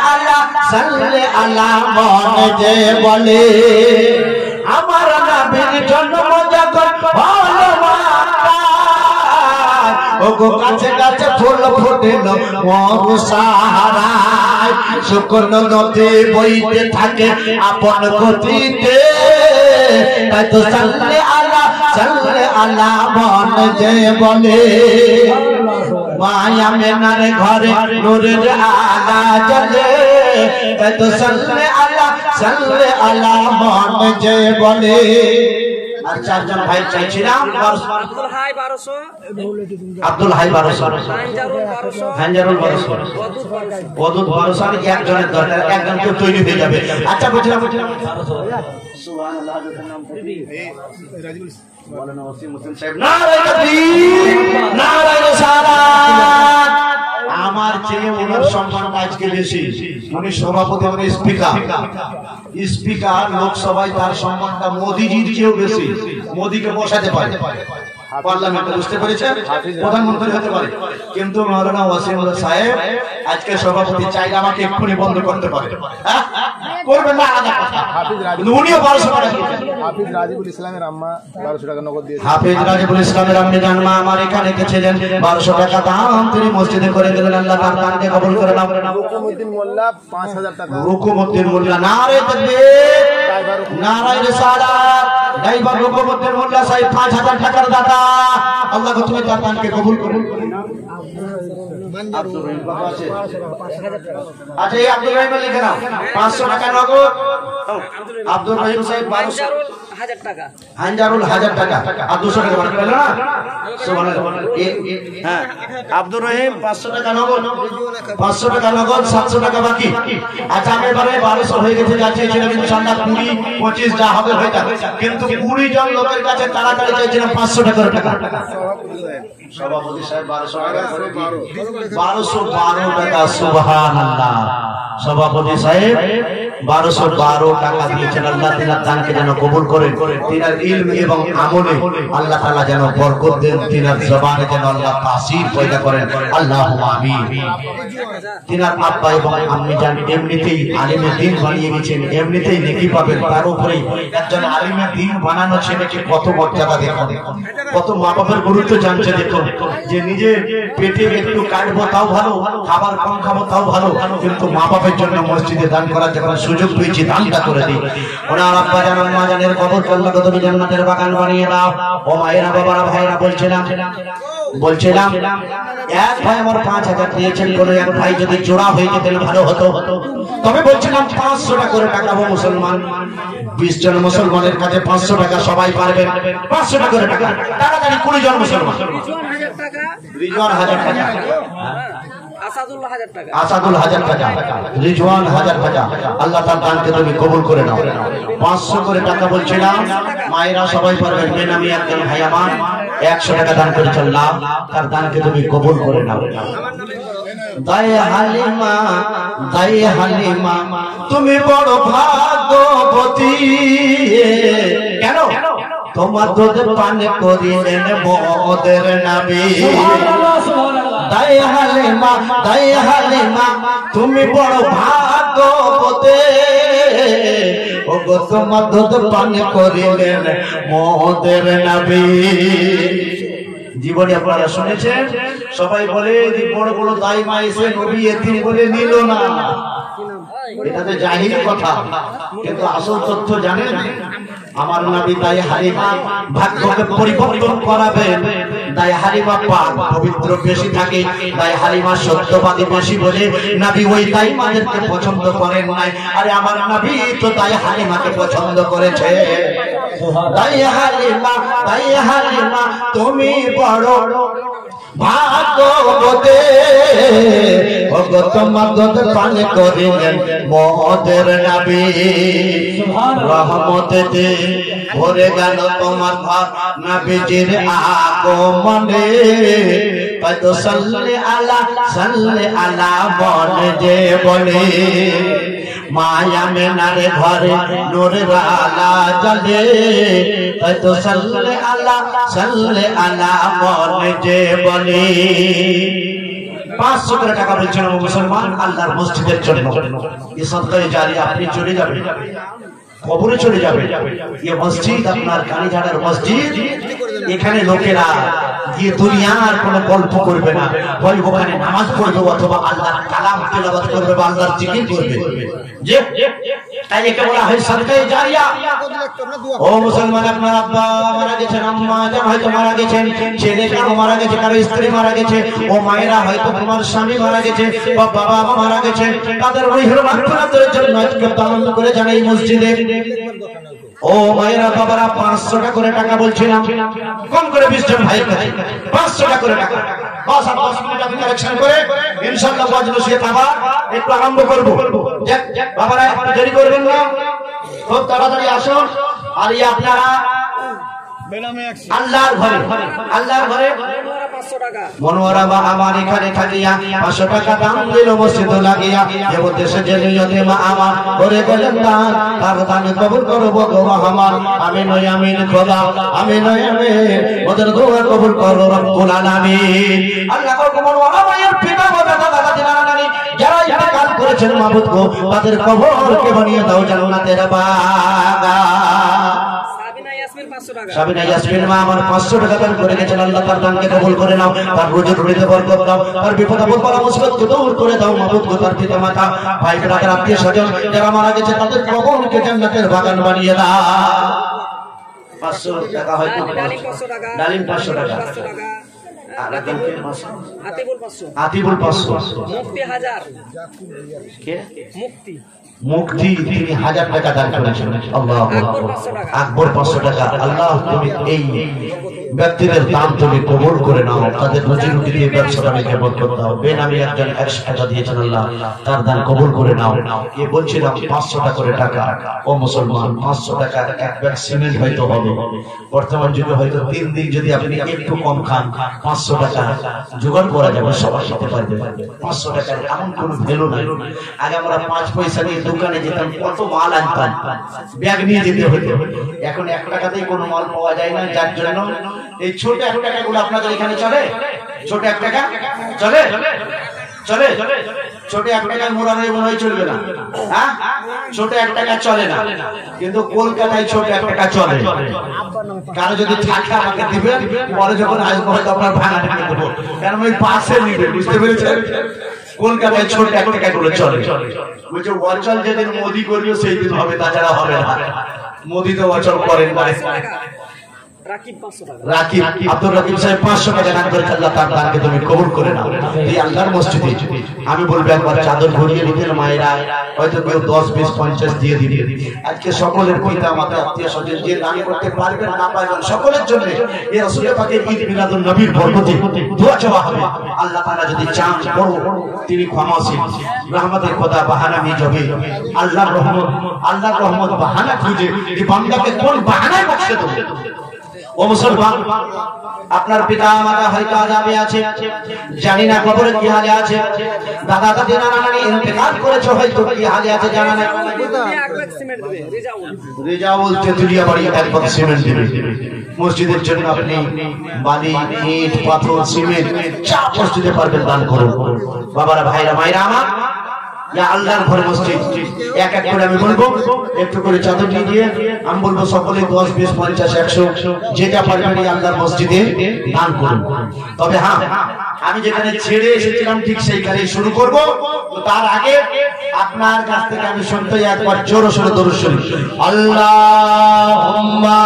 আলা মন যে বলে, আমার নবীর জন্ম যখন হলো মাতায়, ওগো কাছে কাছে ফুল ফুটেল মরুসাহারায়, শুকনো নদী বইতে থাকে আপন গতিতে, তাই তো সাল্লে আলা মন যে বলে, মায়া মেনার ঘরে নূরের আলা জ্বলে, তাই তো সাল্লে আলা মন যে বলে। আর 4 জন ভাই চাইছিলাম। আব্দুল হাই 1200, আব্দুল হাই 1200, হানজারুল 1200, ওদুদ 1200। আর একজনের দরকার, একজন কেউ তৈরি হয়ে যাবে। আচ্ছা বুঝলাম। সুবহানাল্লাহ। নাম কি? মাওলানা ওসিম হোসেন সাহেব। নারে তাকবীর, নারে রিসালাত। আমার চেয়ে ওনার সম্মানটা আজকে বেশি। উনি সভাপতি, মানে স্পিকার লোকসভায়, তার সম্মানটা মোদিজির চেয়েও বেশি। মোদিকে বসাতে পারে, পার্লামেন্টে, বুঝতে পেরেছেন? প্রধানমন্ত্রী হতে পারে, কিন্তু মাওলানা ওয়াসিমউল্লাহ সাহেব আজকে সভাপতি চাইলে আমাকে এক্ষুনি বন্ধ করতে পারে। হ্যাঁ, করবেন না আলাদা কথা, কিন্তু উনিও 1200 টাকা দিয়েছেন। হাফিজ রাজিবুল ইসলামের আম্মা 1200 টাকা নগদ দিয়েছেন। হাফিজ রাজিবুল ইসলামের আম্মি জানমা আমার এখানে গেছিলেন, 1200 টাকা দান তিনি মসজিদে করে দিলেন। আল্লাহ তার দানকে কবুল করে নাও। রুকুমউদ্দিন মোল্লা 5000 টাকা। রুকুমউদ্দিন মোল্লা, নারে তাকবীর, নারে রিসালাত। ড্রাইভার রুকুমউদ্দিন মোল্লা সাহেব 5000 টাকার দাতা। আল্লাহ তুমি তার দানকে কবুল করুন। আব্দুর রহিম বাবা আছে, আচ্ছা এই আব্দুর রহিম লিখে নাও 500 টাকা নগদ। আব্দুর রহিম সাহেব 1200, 1000 টাকা, হানজারুল 1000 টাকা আর 200 টাকা বাকি পেল না। সুবহানাল্লাহ। হ্যাঁ, আব্দুর রহিম 500 টাকা নগদ, 500 টাকা নগদ, 700 টাকা বাকি। আচ্ছা আমি এবারে 1200 হয়ে গেছে, যাচ্ছে ছিলাম ইনশাআল্লাহ 20 25 যা হবে হয়ে যাবে, কিন্তু 20 জন লোকের কাছে তাড়াতাড়ি চাইছিলাম 500 টাকা টাকা। সভাপতি সাহেব 1200 টাকা করে 1212 টাকা। সুবহানাল্লাহ। সভাপতি সাহেব 1212 টাকা দিয়েছেন। আল্লাহ তিনার দানকে যেন কবুল করেন, তিনার ইলম এবং আমলে আল্লাহ তাআলা যেন বরকত দেন, তিনার জবানে যেন আল্লাহ তাসির পয়দা করেন। আল্লাহুম্মা আমিন। তিনার আব্বা এবং আম্মি জান এমনিতেই আলিমে দ্বীন বানিয়ে গেছেন, এমনিতেই নেকি পাবেন, তার উপরে একজন আলিমে দ্বীন বানানো ছেলেকে কত মর্যাদা দেখো, কত মা বাবার গুরুত্ব জানছে দেখো, যে নিজে পেটে একটু কাটবো তাও ভালো, খাবার কম খাবো তাও ভালো, কিন্তু মা বাবার জন্য মসজিদে দান করার যখন সুযোগ পেয়েছি দানটা করে দিই। ওনার আব্বা জান আম্মা জানের কবর আল্লাহকে তুমি জান্নাতের বাগান বানিয়ে দাও। ও মায়েরা বাবারা ভাইরা বলছিলাম এক ভাই আমার 5000 দিয়েছেন, কোন এক ভাই যদি জোড়া হয়ে যেতেন ভালো হতো। তবে বলছিলাম 500 টাকা করে টাকাবো মুসলমান, 20 জন মুসলমানের কাছে 500 টাকা সবাই পারবেন, 500 টাকা করে টাকা তাড়াতাড়ি 20 জন মুসলমান। রিজওয়ান 1000 টাকা, আসাদুল্লাহ 1000 টাকা, আসাদুল 1000 টাকা, রিজওয়ান 1000 টাকা। আল্লাহ তার দানকে তুমি কবুল করে নাও। 500 করে টাকা বলছিলাম, মায়েরা সবাই পারবেন। বেনামি একজন ভাই আমার 100 টাকা দান করে চললাম, তার দানকে তুমি কবুল করে নাও। দায়ে হালিমা, দায়ে হালিমা তুমি বড় ভাগ্যবতী, কেন তোমার দুধ পান করিলেন মোদের নবী। দায়ে হালিমা, দায়ে হালিমা তুমি বড় ভাগ্যবতী, ওগো তোমার দুধ পান করিলেন মোদের নবী। জীবনে আপনারা শুনেছেন, সবাই বলে যে বড় বড় দাইমা এসে নবী এতিম বলে নিল না, এটা তো জাহির কথা, কিন্তু আসল তথ্য জানেন আমার নবী দায়ে হালিমা ভাগ্যকে পরিবর্তন করাবেন। দায়ে হালিমা পাক পবিত্র বেশি থাকে, দায়ে হালিমা সত্যবাদী বেশি বলে নবী ওই দাইমাদেরকে পছন্দ করেন নাই। আরে আমার নবী তো দায়ে হালিমাকে পছন্দ করেছে। দায়ে হালিমা, দায়ে হালিমা তুমি বড় ভাগ্যবতী, ওগো তোমার দুধ পান করিলেন মোদের নবী। রহমতে ভরে গেল তোমার ঘর নবীজির আগমনে, কত সাল্লে আলা, সাল্লে আলা বলে যে বলে, মায়া মেনারে ঘরে নূরের আলা জ্বলে, কত সাল্লে আলা, সাল্লে আলা বলে যে বলে। 500 করে টাকা বলছেন মুসলমান আল্লাহর মসজিদের জন্য। এই সদকায়ে জারিয়া আপনি চলে যাবেন, কবরে চলে যাবে। এই মসজিদ আপনার কালীঝাড়ের মসজিদ, এখানে লোকেরা গিয়ে দুনিয়ার কোনো গল্প করবে না, হয় ওখানে নামাজ পড়বে অথবা আল্লাহর কালাম তেলাওয়াত করবে বা আল্লাহর জিকির করবে। যে তাই একে বলা হয় সদকায়ে জারিয়া। ও মুসলমান, আপনার আব্বা মারা গেছেন, আম্মা জান হয়তো মারা গেছেন, ছেলে কারো মারা গেছে, কারো স্ত্রী মারা গেছে, ও মায়েরা হয়তো তোমার স্বামী মারা গেছে বা বাবা মা মারা গেছে, তাদের রূহের মাগফিরাতের জন্য আজকে আনন্দ করে যান এই মসজিদে। ও মায়েরা বাবারা 500 টাকা করে টাকা বলছিলাম, কম করে 20 জন ভাই কাছে 500 টাকা করে টাকা। বাস 10 মিনিট আপনি কালেকশন করে ইনশাআল্লাহ ওয়াজ নসিহত আবার একটু আরম্ভ করব। বাবারা একটু দেরি করবেন না, খুব তাড়াতাড়ি আসুন। আর এই আপনারা আল্লাহর ঘরে, আল্লাহর ঘরে 500 টাকা। মনোয়ারা মা আমার এখানে থাকিয়া 500 টাকা দাম দিল মসজিদ লাগিয়া যে উদ্দেশ্যে যে নিয়তে মা আমার করে গেলেন দান তার দান কবুল করো গো আমার আমিন ওই আমিন খোদা আমিন ওই আমিন ওদের দোয়া কবুল করো রব্বুল আলামিন। আল্লাহ গো মনোয়ারা মায়ের পিতা মাতা দাদা দাদি নানা নানি যারা ইন্তেকাল করেছেন মাবুদ গো তাদের কবরকে বানিয়ে দাও জান্নাতের বাগান। সাবিনা ইয়াসমিন মা আমার 500 টাকা দান করে গেছেন আল্লাহ তার দানকে কবুল করে নাও তার রোজে রুটিতে বরকত দাও তার বিপদ আপদ বালা মুসিবতকে দূর করে দাও মাবুদ গো তার পিতা মাতা ভাই ব্রাদার আত্মীয় স্বজন যারা মারা গেছে তাদের কবরকে জান্নাতের বাগান বানিয়ে দাও। 500 টাকা হয়তো ডালিম 500 টাকা আতিবুল 500 মুক্তি 1000 কে মুক্তি মুক্তি তিনি 1000 টাকা দান করেছেন আল্লাহু আকবার। আকবর 500 টাকা আল্লাহ তুমি এই ব্যক্তিদের দান তুমি কবুল করে নাও তাদের রুজি রুটি দিয়ে ব্যবসাটা মেকে বরকত দাও। বেনামি একজন 100 টাকা দিয়েছেন আল্লাহ তার দান কবুল করে নাও। এ বলছিলাম 500 টাকা করে টাকা ও মুসলমান 500 টাকার এক ব্যাগ সিমেন্ট হয়তো হবে বর্তমান যুগে হয়তো 3 দিন যদি আপনি একটু কম খান 500 টাকা জোগাড় করা যাবে সবার সাথে পারবে। 500 টাকার এমন কোনো ভ্যালু নাই। আগে আমরা 5 পয়সা নিয়ে দোকানে যেতাম কত মাল আনতাম ব্যাগ নিয়ে যেতে হতো এখন 1 টাকাতেই কোনো মাল পাওয়া যায় না যার জন্য এই ছোট 1 টাকা গুলো আপনাদের এখানে চলে ছোট 1 টাকা চলে চলে ছোট 1 টাকার মোড়ানো মনে হয় চলবে না হ্যাঁ ছোট 1 টাকা চলে না কিন্তু কলকাতায় ছোট 1 টাকা চলে। কারো যদি থাকে আমাকে দিবেন পরে যখন আসবো হয়তো আপনার ভাঙা টাকা দেবো কারণ ওই পাশে নিবে বুঝতে পেরেছেন। কলকাতায় ছোট 1 টাকা গুলো চলে বলছে অচল যেদিন মোদি করবে সেই দিন হবে তাছাড়া হবে না। মোদি তো অচল করেন না। রাকিব 500 টাকা রাকিব আব্দুর রাকিব সাহেব 500 টাকা দান করে আল্লাহ তার দানকে তুমি কবুল করে নাও। এই আল্লাহর মসজিদে আমি বলবো একবার চাদর ঘুরিয়ে নিতেন মায়েরা হয়তো কেউ 10 20 50 দিয়ে দিবে। আজকে সকলের পিতা মাতা আত্মীয় স্বজন যে দান করতে পারবেন না পারবেন সকলের জন্য এই রাসূল পাকের ঈদ মিলাদুন নবীর বরকতে দোয়া চাওয়া হবে। আল্লাহ তাআলা যদি চান বড় তিনি ক্ষমাশীল রহমতের খোদা বাহানা নিয়ে যাবে। আল্লাহর রহমত বাহানা খুঁজে এই বান্দাকে কোন বাহানায় বকশে দেবে। ও মুসলমান আপনার পিতা মাতা হয়তো আযাবে আছে জানি না কবরে কি হালে আছে দাদা দাদি নানা নানি ইন্তেকাল করেছে হয়তো কি হালে আছে জানা নাই। এক ব্যাগ সিমেন্ট দেবে রেজাউল তেতুলিয়া বাড়ি এক ব্যাগ সিমেন্ট দেবে। মসজিদের জন্য আপনি বালি ইট পাথর সিমেন্ট যা মসজিদে পারবেন দান করুন। বাবারা ভাইরা মায়েরা আমার আল্লাহর ঘর মসজিদ এক এক করে আমি বলবো একটু করে চাদর দিয়ে আমি বলবো সকলে 10 20 50 100 যেটা পারবেন এই আল্লাহর মসজিদে দান করুন। তবে হ্যাঁ আমি যেখানে ছেড়ে এসেছিলাম ঠিক সেইখানেই শুরু করব। তো তার আগে আপনার কাছ থেকে আমি শুনতে একবার জোরে সোরে দরুদ শরীফ আল্লাহুম্মা